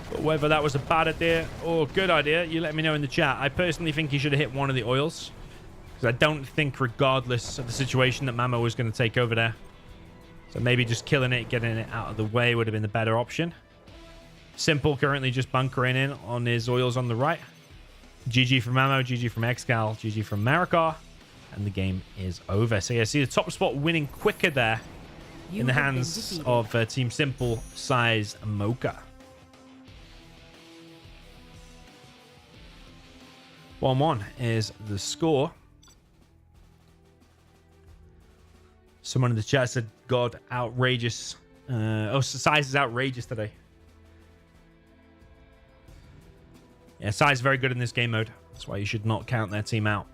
But whether that was a bad idea or good idea, you let me know in the chat. I personally think he should have hit one of the oils, because I don't think, regardless of the situation, that Mamo was going to take over there. So maybe just killing it, getting it out of the way would have been the better option. Simple currently just bunkering in on his oils on the right. GG from Mamo, GG from ExCaL, GG from Marakar. And the game is over. So yeah, see the top spot winning quicker there in the hands of Team Simple, SiZe, and MoKeR. 1-1 is the score. Someone in the chat said, God, outrageous. SiZe is outrageous today. Yeah, SiZe is very good in this game mode. That's why you should not count their team out.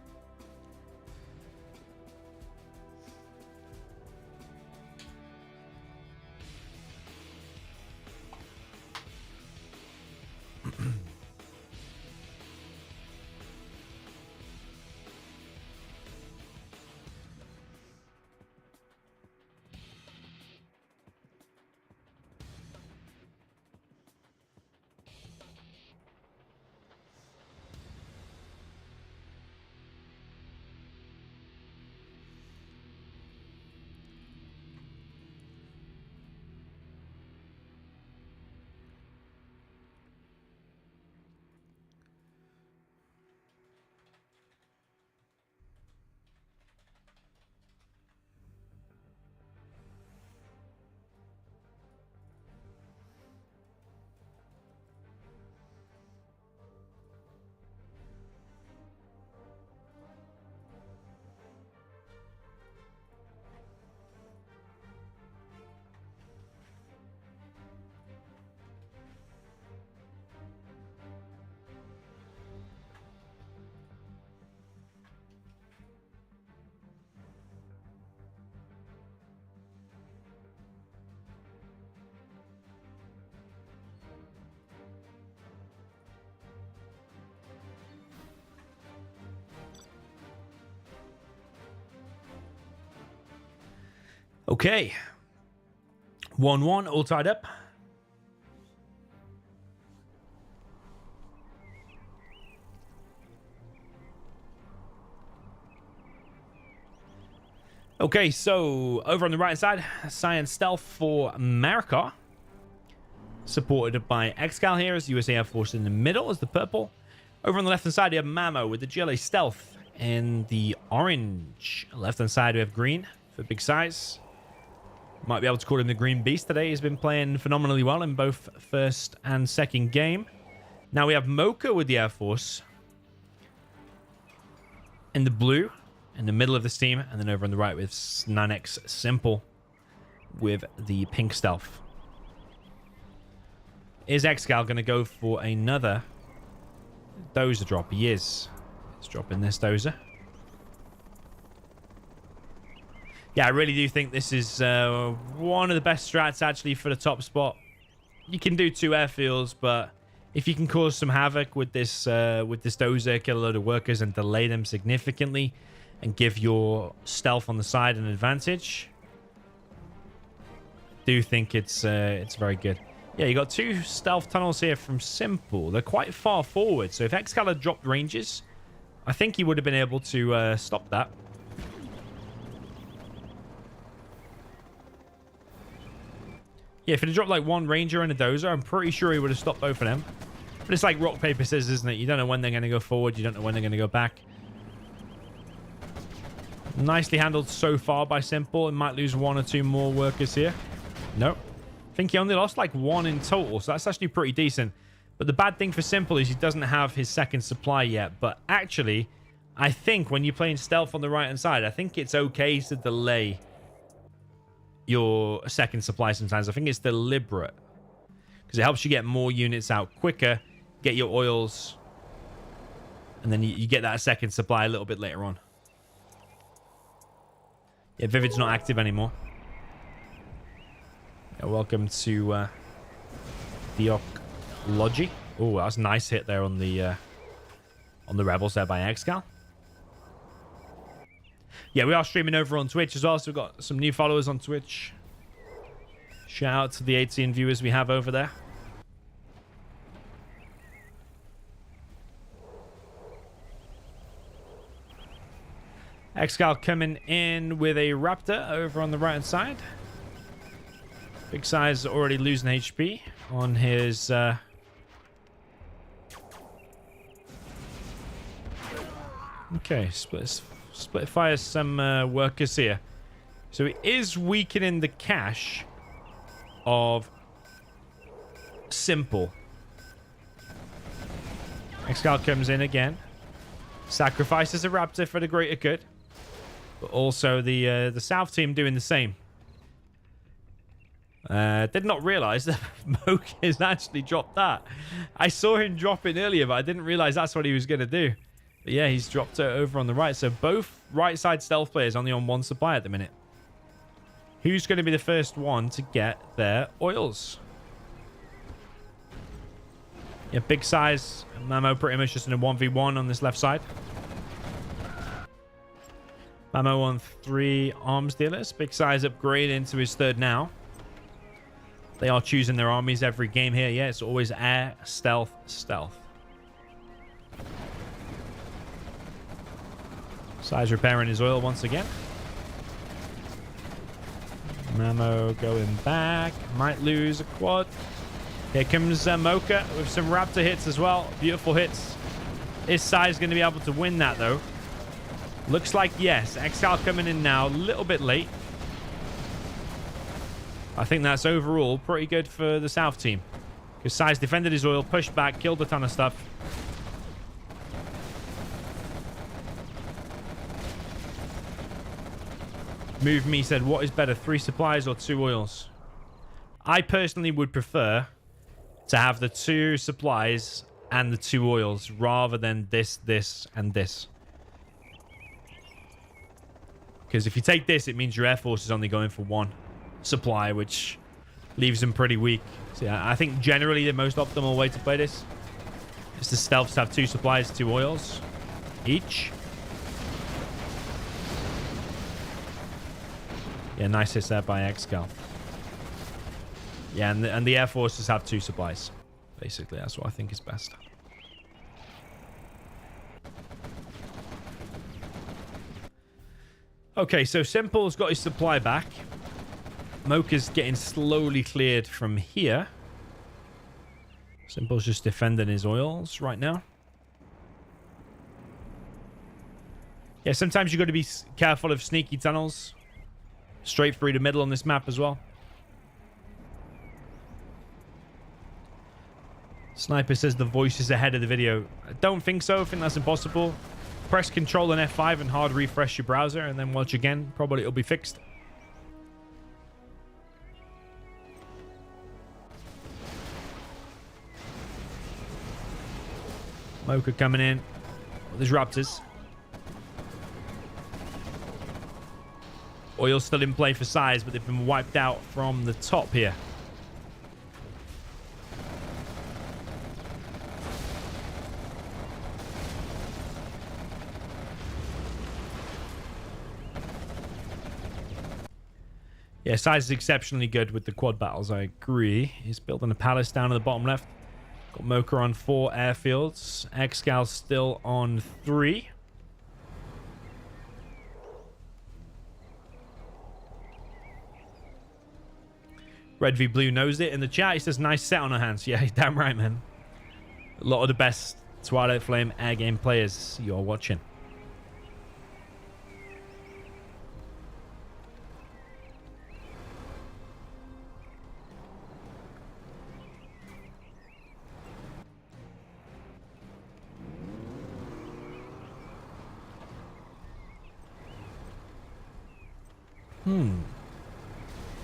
Okay. 1-1, all tied up. Okay, so over on the right side, Science Stealth for Marakar. Supported by ExCaL here as USA Air Force in the middle as the purple. Over on the left-hand side, you have Mamo with the GLA Stealth in the orange. Left-hand side, we have green for big size. Might be able to call him the Green Beast today. He's been playing phenomenally well in both first and second game. Now we have MoKeR with the Air Force in the blue in the middle of this team. And then over on the right with 9X Simple with the pink stealth. Is ExCaL going to go for another dozer drop? He is. Let's drop in this dozer. Yeah, I really do think this is one of the best strats actually for the top spot. You can do 2 airfields, but if you can cause some havoc with this dozer, kill a load of workers and delay them significantly and give your stealth on the side an advantage, I do think it's very good. Yeah, you got 2 stealth tunnels here from Simple. They're quite far forward, so if ExCaL had dropped ranges, I think he would have been able to stop that. Yeah, if it had dropped like 1 ranger and a dozer, I'm pretty sure he would have stopped both of them. But it's like rock, paper, scissors, isn't it? You don't know when they're going to go forward. You don't know when they're going to go back. Nicely handled so far by Simple. It might lose 1 or 2 more workers here. No. I think he only lost like 1 in total, so that's actually pretty decent. But the bad thing for Simple is he doesn't have his second supply yet. But actually, I think when you're playing stealth on the right-hand side, I think it's okay to delay your second supply sometimes. I think it's deliberate because it helps you get more units out quicker, get your oils, and then you get that second supply a little bit later on. Yeah, Vivid's not active anymore. Yeah, welcome to the Logi. Oh, that's a nice hit there on the rebels there by ExCaL. Yeah, we are streaming over on Twitch as well, so we've got some new followers on Twitch. Shout out to the 18 viewers we have over there. ExCaL coming in with a Raptor over on the right-hand side. Big size already losing HP on his... Okay, split fires some workers here. So it is weakening the cache of Simple. ExCaL comes in again. Sacrifices a Raptor for the greater good. But also the South team doing the same. Did not realize that MoKeR has actually dropped that. I saw him drop it earlier, but I didn't realize that's what he was going to do. But yeah, he's dropped it over on the right. So both right side stealth players only on 1 supply at the minute. Who's going to be the first one to get their oils? Yeah, big size. Mamo pretty much just in a 1v1 on this left side. Mamo on 3 arms dealers. Big size upgrade into his 3rd now. They are choosing their armies every game here. Yeah, it's always air, stealth, stealth. SiZe repairing his oil once again. Mamo going back. Might lose a quad. Here comes MoKeR with some Raptor hits as well. Beautiful hits. Is SiZe going to be able to win that, though? Looks like yes. ExCaL coming in now. A little bit late. I think that's overall pretty good for the South team. Because SiZe defended his oil, pushed back, killed a ton of stuff. Move Me said, what is better, 3 supplies or 2 oils? I personally would prefer to have the 2 supplies and the 2 oils rather than this, and this. Because if you take this, it means your Air Force is only going for 1 supply, which leaves them pretty weak. So yeah, I think generally the most optimal way to play this is the stealths have 2 supplies, 2 oils each. Yeah, nice hits there by ExCaL. Yeah, and the Air Forces have 2 supplies. Basically, that's what I think is best. Okay, so Simple's got his supply back. MoKeR's getting slowly cleared from here. Simple's just defending his oils right now. Yeah, sometimes you've got to be careful of sneaky tunnels. Straight through the middle on this map as well. Sniper says the voice is ahead of the video. I don't think so. I think that's impossible. Press Control and F5 and hard refresh your browser, and then watch again. Probably it'll be fixed. MoKeR coming in. Oh, there's Raptors. Oil's still in play for SiZe, but they've been wiped out from the top here. Yeah, SiZe is exceptionally good with the quad battles, I agree. He's building a palace down at the bottom left. Got MoKeR on 4 airfields. ExCaL still on 3. Red v Blue knows it. In the chat, he says, nice set on our hands. Yeah, damn right, man. A lot of the best Twilight Flame air game players you're watching.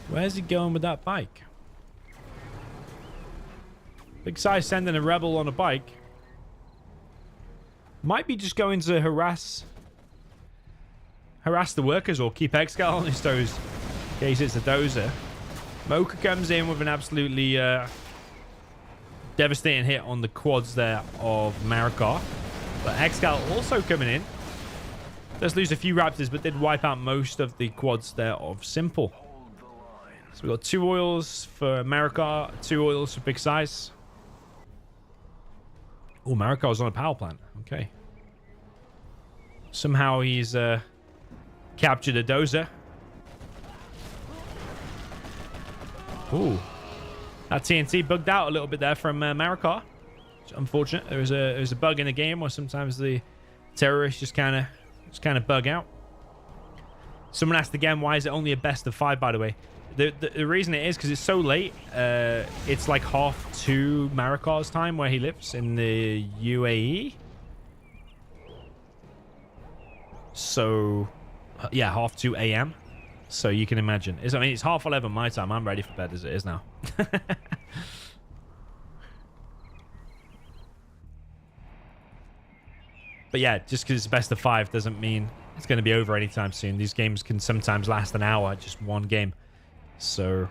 Where's he going with that bike? Big SiZe sending a rebel on a bike. Might be just going to harass the workers or keep ExCaL on his toes in case it's a dozer. MoKeR comes in with an absolutely devastating hit on the quads there of Marakar. But ExCaL also coming in. Does lose a few Raptors, but did wipe out most of the quads there of Simple. So we've got 2 oils for Marakar, 2 oils for Big SiZe. Oh, Marakar's on a power plant. Okay. Somehow he's captured a dozer. Ooh. That TNT bugged out a little bit there from Marakar. It's unfortunate. There's a bug in the game where sometimes the terrorists just kind of bug out. Someone asked again, why is it only a best of 5, by the way? The reason it is because it's so late. It's like 2:30 Marakar's time where he lives in the UAE. So, yeah, 2:30 a.m. So you can imagine. It's 11:30 my time. I'm ready for bed as it is now. But yeah, just because it's best of 5 doesn't mean it's going to be over anytime soon. These games can sometimes last an hour, just one game. So...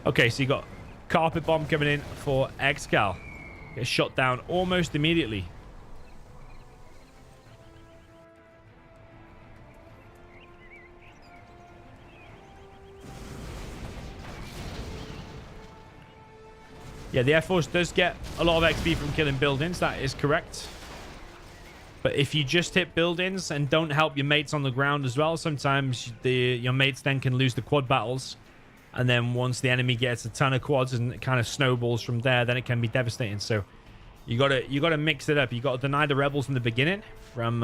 okay, so you got carpet bomb coming in for ExCaL. Gets shot down almost immediately. Yeah, the Air Force does get a lot of XP from killing buildings. That is correct. But if you just hit buildings and don't help your mates on the ground as well, sometimes your mates then can lose the quad battles. And then once the enemy gets a ton of quads and it kind of snowballs from there, then it can be devastating. So you gotta mix it up. You gotta deny the rebels in the beginning from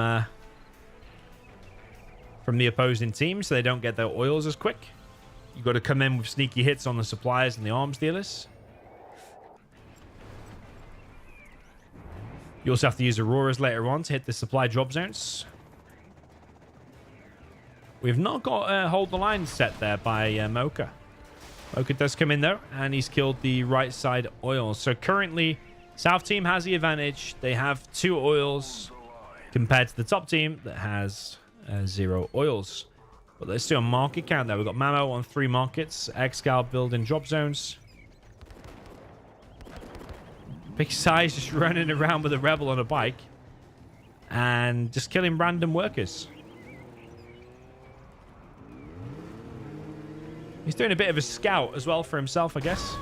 the opposing team so they don't get their oils as quick. You gotta come in with sneaky hits on the suppliers and the arms dealers. You also have to use Auroras later on to hit the supply drop zones. We've not got a hold the line set there by MoKeR. MoKeR does come in though, and he's killed the right side oil. So currently, South team has the advantage. They have 2 oils compared to the top team that has 0 oils. But let's do a market count there. We've got Mamo on 3 markets. ExCaL building drop zones. Big SiZe just running around with a rebel on a bike and just killing random workers. He's doing a bit of a scout as well for himself, I guess.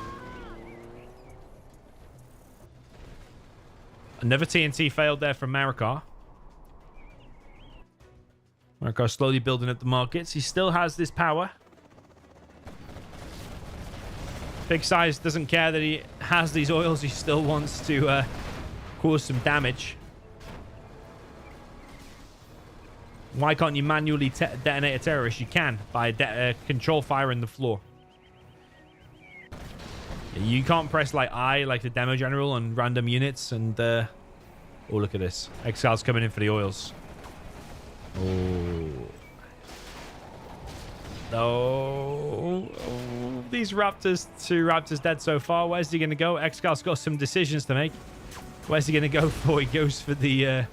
Another TNT failed there from Marakar. Marakar slowly building up the markets. He still has this power. Big SiZe doesn't care that he has these oils. He still wants to cause some damage. Why can't you manually detonate a terrorist? You can by control fire in the floor. You can't press like I, like the demo general, on random units. And oh, look at this. ExCaL's coming in for the oils. Oh, these Raptors, 2 Raptors dead so far. Where's he going to go? ExCaL's got some decisions to make. Where's he going to go for? He goes for the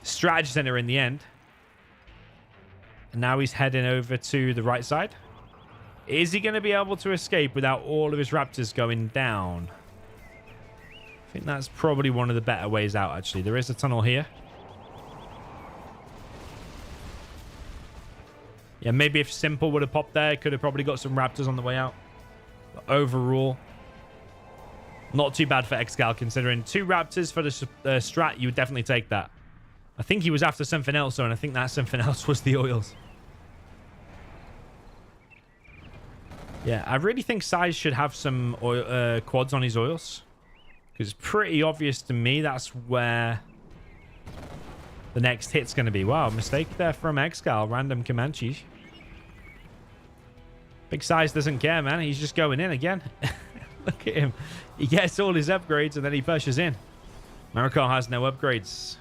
strategy center in the end. And now he's heading over to the right side. Is he going to be able to escape without all of his Raptors going down? I think that's probably one of the better ways out, actually. There is a tunnel here. Yeah, maybe if Simple would have popped there, could have probably got some Raptors on the way out. But overall, not too bad for ExCaL, considering 2 Raptors for the strat. You would definitely take that. I think he was after something else, though, and I think that something else was the oils. Yeah, I really think SiZe should have some quads on his oils. Because it's pretty obvious to me that's where the next hit's going to be. Wow, mistake there from ExCaL. Random Comanche. Big SiZe doesn't care, man. He's just going in again. Look at him. He gets all his upgrades and then he pushes in. Marakar has no upgrades.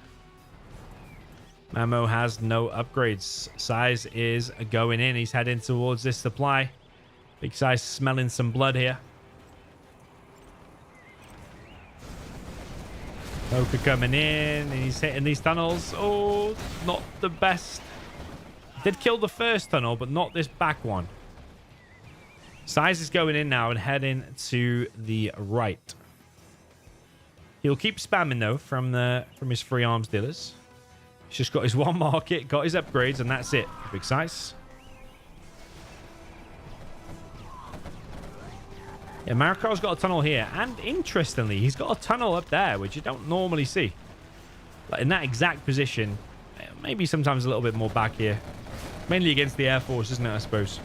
Mamo has no upgrades. SiZe is going in. He's heading towards this supply. Big SiZe smelling some blood here. MoKeR coming in, and he's hitting these tunnels. Oh, not the best. Did kill the first tunnel, but not this back one. SiZe is going in now and heading to the right. He'll keep spamming, though, from his free arms dealers. He's just got his 1 market, got his upgrades, and that's it. Big SiZe. Yeah, Marakar's got a tunnel here. And interestingly, he's got a tunnel up there, which you don't normally see. Like in that exact position. Maybe sometimes a little bit more back here. Mainly against the Air Force, isn't it, I suppose?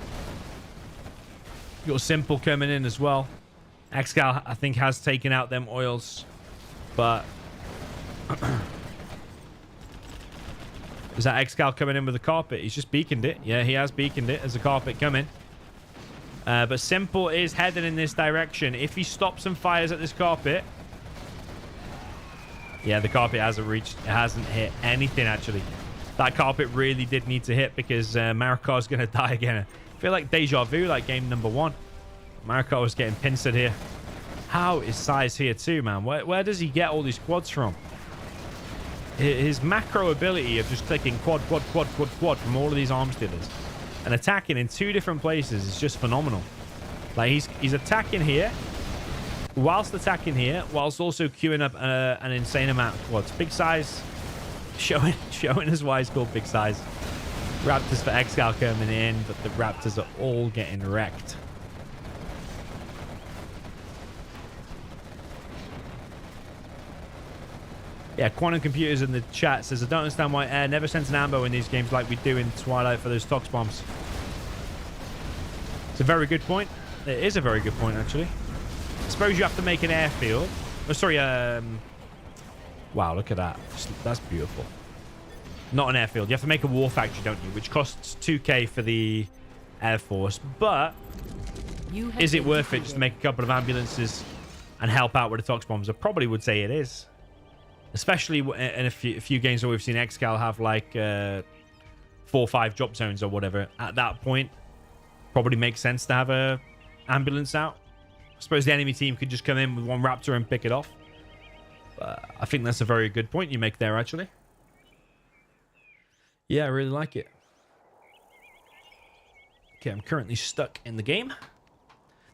You've got Simple coming in as well. ExCaL, I think, has taken out them oils. But is that ExCaL coming in with a carpet? He's just beaconed it. Yeah, he has beaconed it as a carpet coming. But Simple is heading in this direction. If he stops and fires at this carpet... Yeah, the carpet hasn't reached... It hasn't hit anything, actually. That carpet really did need to hit because Marakar's going to die again. I feel like deja vu, like game number 1. Marakar was getting pincered here. How is SiZe here too, man? Where does he get all these quads from? His macro ability of just clicking quad from all of these arms dealers and attacking in 2 different places is just phenomenal. Like he's attacking here, whilst attacking here, whilst also queuing up an insane amount of quads. Big SiZe showing us why it's called Big SiZe. Raptors for ExCaL coming in, but the Raptors are all getting wrecked. Yeah, Quantum Computers in the chat says, I don't understand why Air never sends an ambo in these games like we do in Twilight for those tox bombs. It's a very good point. It is a very good point, actually. I suppose you have to make an airfield. Oh, sorry. Wow, look at that. That's beautiful. Not an airfield. You have to make a war factory, don't you? Which costs 2k for the Air Force. But is it worth it just to make a couple of ambulances and help out with the tox bombs? I probably would say it is. Especially in a few games where we've seen ExCaL have like 4 or 5 drop zones or whatever. At that point, probably makes sense to have a ambulance out. I suppose the enemy team could just come in with 1 Raptor and pick it off. But I think that's a very good point you make there, actually. Yeah, I really like it. Okay, I'm currently stuck in the game.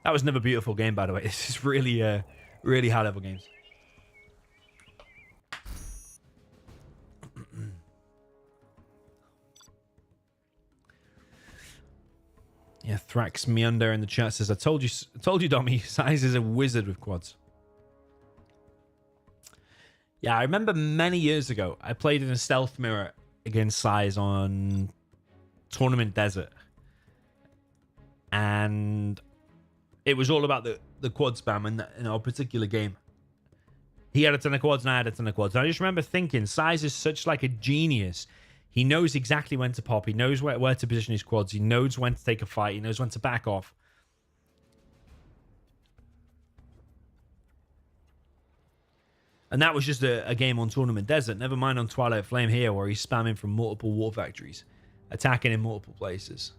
That was another beautiful game, by the way. This is really, really high-level games. Yeah, Thrax Meander in the chat says, I told you, Dommy, SiZe is a wizard with quads. Yeah, I remember many years ago, I played in a stealth mirror against SiZe on Tournament Desert. And it was all about the quad spam in our particular game. He had a ton of quads and I had a ton of quads. And I just remember thinking, SiZe is such like a genius. He knows exactly when to pop. He knows where to position his quads. He knows when to take a fight. He knows when to back off. And that was just a game on Tournament Desert. Never mind on Twilight Flame here, where he's spamming from multiple war factories, attacking in multiple places.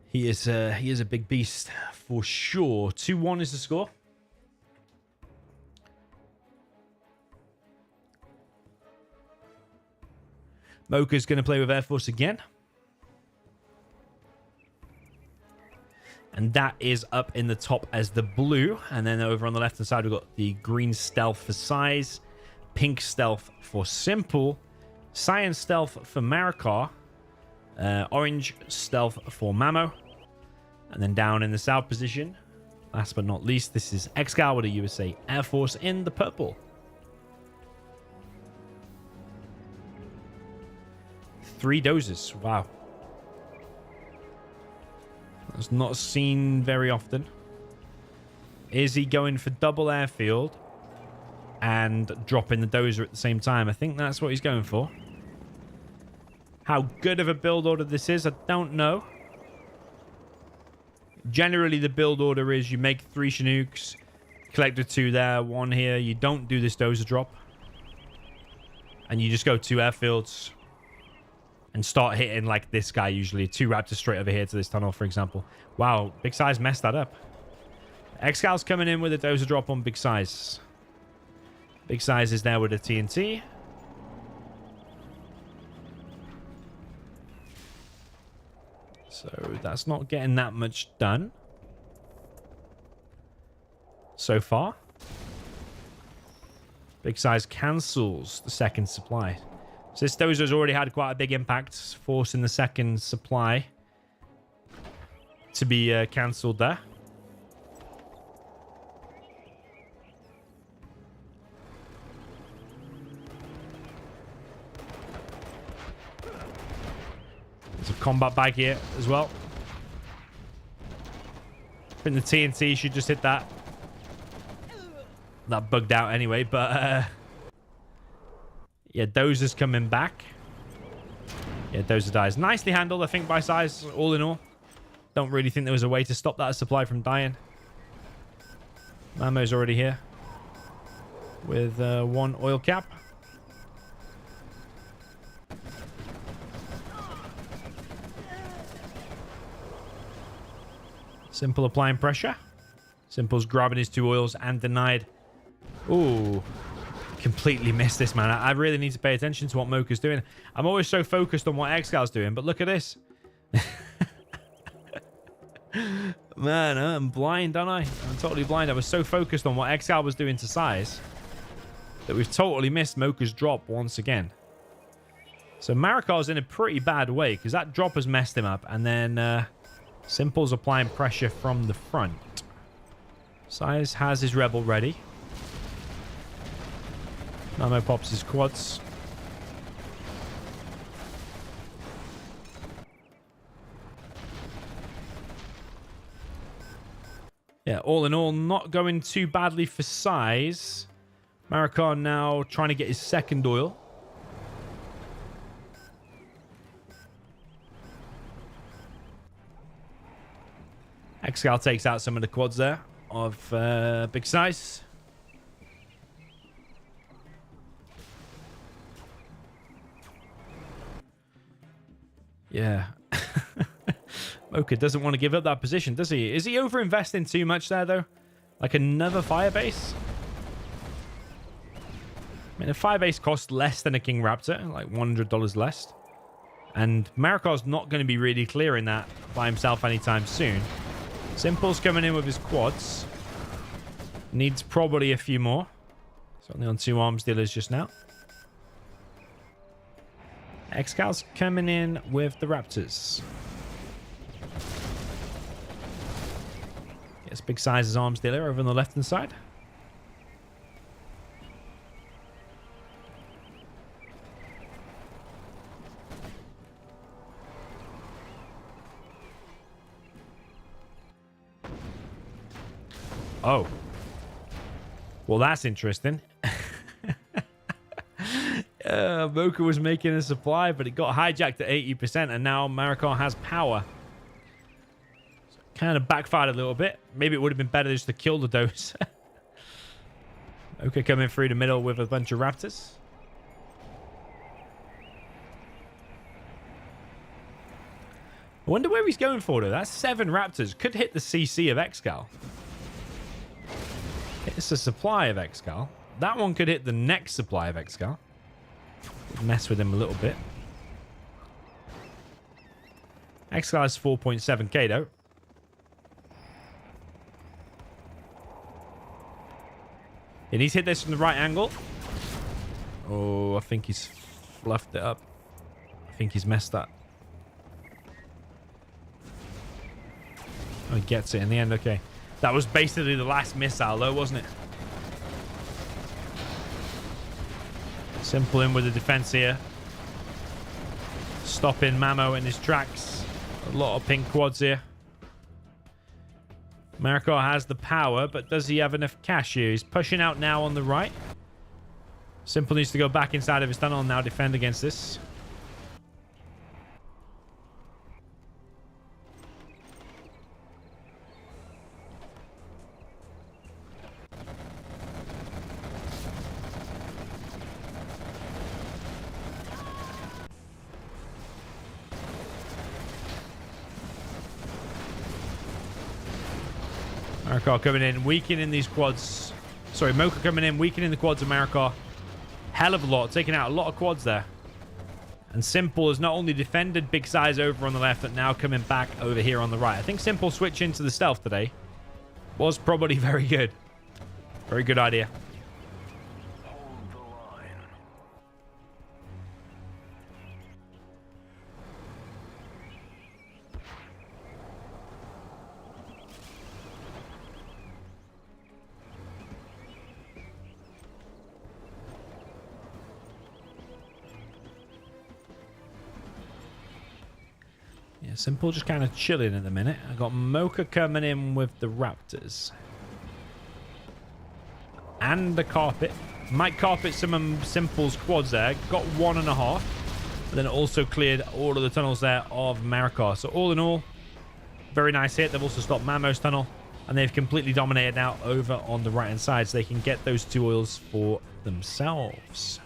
He is a big beast for sure. 2-1 is the score. MoKeR's going to play with Air Force again. And that is up in the top as the blue. And then over on the left-hand side, we've got the green stealth for SiZe, pink stealth for Simple, cyan stealth for Marakar, orange stealth for Mamo. And then down in the south position, last but not least, this is ExCaL with a USA Air Force in the purple. 3 dozers. Wow. That's not seen very often. Is he going for double airfield and dropping the dozer at the same time? I think that's what he's going for. How good of a build order this is, I don't know. Generally, the build order is you make 3 Chinooks, collector 2 there, 1 here. You don't do this dozer drop. And you just go 2 airfields and start hitting like this guy usually. 2 Raptors straight over here to this tunnel, for example. Wow, Big SiZe messed that up. ExCaL's coming in with a dozer drop on Big SiZe. Big SiZe is there with a TNT. So that's not getting that much done so far. Big SiZe cancels the second supply. So this dozer's already had quite a big impact, forcing the second supply to be cancelled there. There's a combat bag here as well. I think the TNT should just hit that. That bugged out anyway, but yeah, dozer's coming back. Yeah, dozer dies. Nicely handled, I think, by SiZe, all in all. Don't really think there was a way to stop that supply from dying. Mamo's already here with 1 oil cap. Simple applying pressure. Simple's grabbing his 2 oils and denied. Ooh. Completely missed this, man. I really need to pay attention to what MoKeR's doing. I'm always so focused on what ExCaL's doing, but look at this. Man, I'm blind, aren't I? I'm totally blind. I was so focused on what ExCaL was doing to SiZe that we've totally missed MoKeR's drop once again. So Marakar's in a pretty bad way because that drop has messed him up, and then Simple's applying pressure from the front. SiZe has his Rebel ready. Mamo pops his quads. Yeah, all in all, not going too badly for SiZe. Marakar now trying to get his second oil. ExCaL takes out some of the quads there of Big SiZe. Yeah. MoKeR doesn't want to give up that position, does he? Is he over-investing too much there, though? Like another firebase? I mean, a firebase costs less than a King Raptor, like $100 less. And Marakar's not going to be really clearing that by himself anytime soon. Simple's coming in with his quads. Needs probably a few more. Certainly on 2 arms dealers just now. ExCaL's coming in with the Raptors. Gets big sizes arms dealer over on the left hand side. Oh. Well, that's interesting. MoKeR was making a supply, but it got hijacked at 80%, and now Marakar has power. So kind of backfired a little bit. Maybe it would have been better just to kill the dose. MoKeR coming through the middle with a bunch of raptors. I wonder where he's going for, though. That's 7 raptors. Could hit the CC of ExCaL. It's a supply of ExCaL. That one could hit the next supply of ExCaL. Mess with him a little bit. ExCaL is 4.7k though. And he's hit this from the right angle. Oh, I think he's fluffed it up. I think he's messed up. Oh, he gets it in the end. Okay. That was basically the last missile though, wasn't it? Simple in with the defense here. Stopping Mamo in his tracks. A lot of pink quads here. Marakar has the power, but does he have enough cash here? He's pushing out now on the right. Simple needs to go back inside of his tunnel and now defend against this. Marakar coming in, weakening these quads. Sorry, MoKeR coming in, weakening the quads of Marakar. Hell of a lot, taking out a lot of quads there. And Simple has not only defended big size over on the left, but now coming back over here on the right. I think Simple switching to the stealth today was probably very good. Very good idea. Yeah, Simple just kind of chilling at the minute. I got MoKeR coming in with the Raptors. And the carpet. Might carpet some of Simple's quads there. Got 1.5. But then it also cleared all of the tunnels there of Marakar. So all in all, very nice hit. They've also stopped Mamo's tunnel. And they've completely dominated now over on the right-hand side. So they can get those 2 oils for themselves.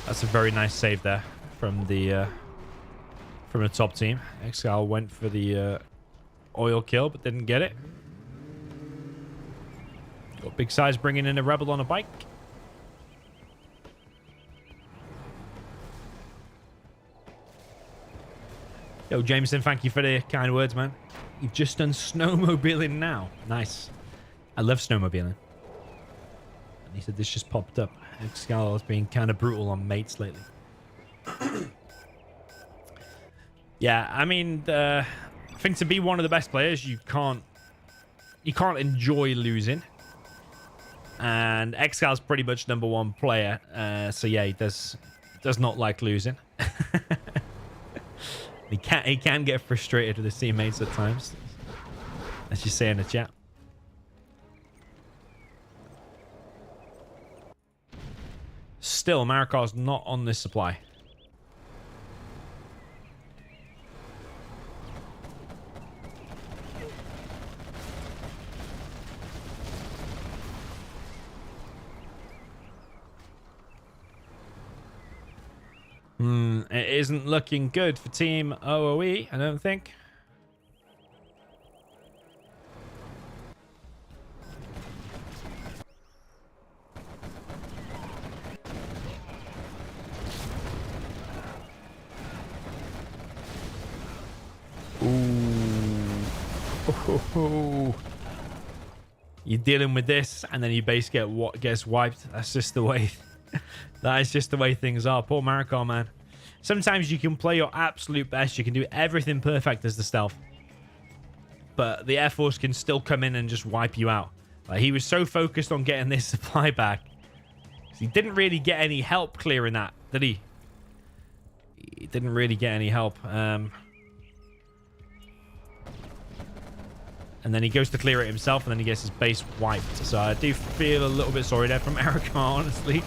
That's a very nice save there from the top team. ExCaL went for the oil kill, but didn't get it. Got big size bringing in a rebel on a bike. Yo, Jameson, thank you for the kind words, man. You've just done snowmobiling now. Nice. I love snowmobiling. And he said this just popped up. ExCaL has been kind of brutal on mates lately. Yeah, I mean, I think to be one of the best players, you can't enjoy losing. And ExCal's pretty much #1 player, so yeah, he does not like losing. he can get frustrated with his teammates at times, as you say in the chat. Still, Marakar's not on this supply. It isn't looking good for Team OOE, I don't think. Oh, you're dealing with this, and then your base gets wiped. That's just the way. That is just the way things are. Poor Marakar, man. Sometimes you can play your absolute best. You can do everything perfect as the stealth, but the Air Force can still come in and just wipe you out. Like, he was so focused on getting this supply back, he didn't really get any help clearing that, did he? He didn't really get any help. And then he goes to clear it himself, and then he gets his base wiped. So I do feel a little bit sorry there from Marakar, honestly.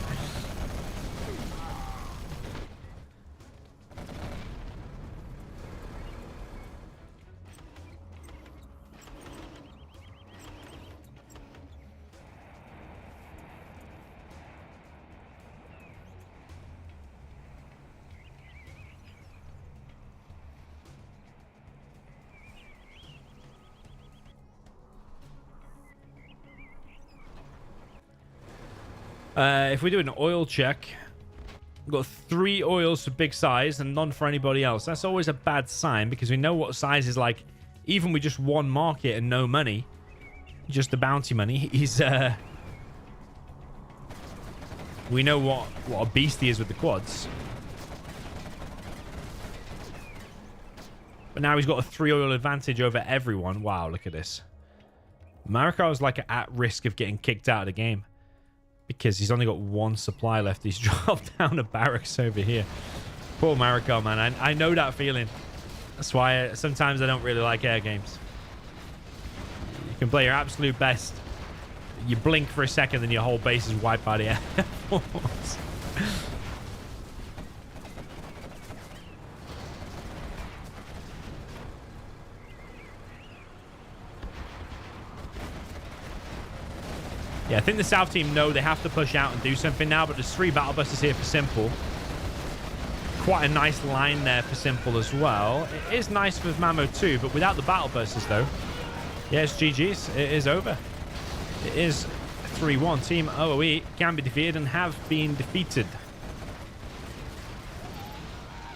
If we do an oil check, we've got 3 oils for big size and none for anybody else. That's always a bad sign, because we know what SiZe is like. Even with just one market and no money, just the bounty money, he's we know what a beast he is with the quads. But now he's got a 3 oil advantage over everyone. Wow, look at this. Marakar is like at risk of getting kicked out of the game, because he's only got 1 supply left. He's dropped down a barracks over here. Poor Marakar, man. I know that feeling. That's why sometimes I don't really like air games. You can play your absolute best. You blink for a second, then your whole base is wiped by the Air Force. Yeah, I think the South team know they have to push out and do something now, but there's 3 battle busters here for Simple. Quite a nice line there for Simple as well. It is nice with Mamo too, but without the battle busters though. Yeah, it's GG's. It is over. It is 3-1. Team OOE can be defeated and have been defeated.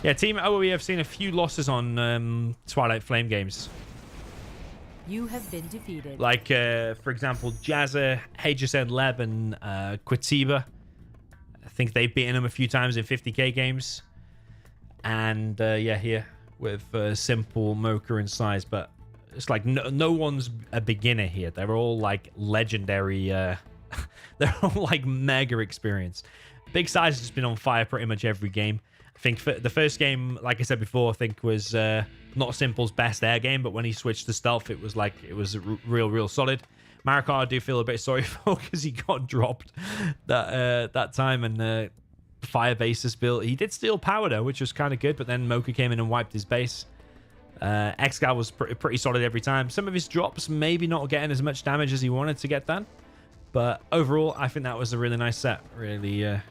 Yeah, Team OOE have seen a few losses on Twilight Flame games. You have been defeated. Like, for example, Jazza, HSN Leb, and Quitiba. I think they've beaten them a few times in 50k games. And, yeah, here with Simple, MoKeR, and SiZe. But it's like no one's a beginner here. They're all, like, legendary. They're all, like, mega experienced. Big SiZe has just been on fire pretty much every game. I think the first game, like I said before, I think was not Simple's best air game, but when he switched to stealth, it was real solid. Marakar, I do feel a bit sorry for, because he got dropped that time, and fire bases built. He did steal power though, which was kind of good, but then MoKeR came in and wiped his base. ExCaL was pretty solid every time. Some of his drops maybe not getting as much damage as he wanted to get done, but overall, I think that was a really nice set. Really.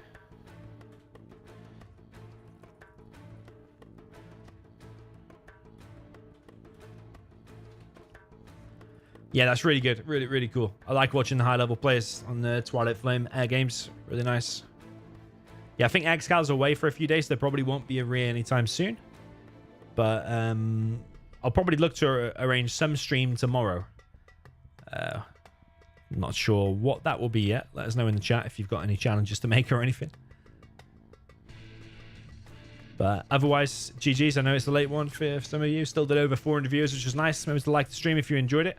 Yeah, that's really good. Really cool. I like watching the high-level players on the Twilight Flame air games. Really nice. Yeah, I think ExCal's away for a few days. So there probably won't be a re anytime soon. But I'll probably look to arrange some stream tomorrow. Not sure what that will be yet. Let us know in the chat if you've got any challenges to make or anything. But otherwise, GG's. I know it's a late one for some of you. Still did over 400 viewers, which was nice. Remember to like the stream if you enjoyed it.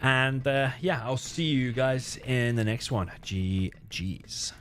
And yeah, I'll see you guys in the next one. GG's.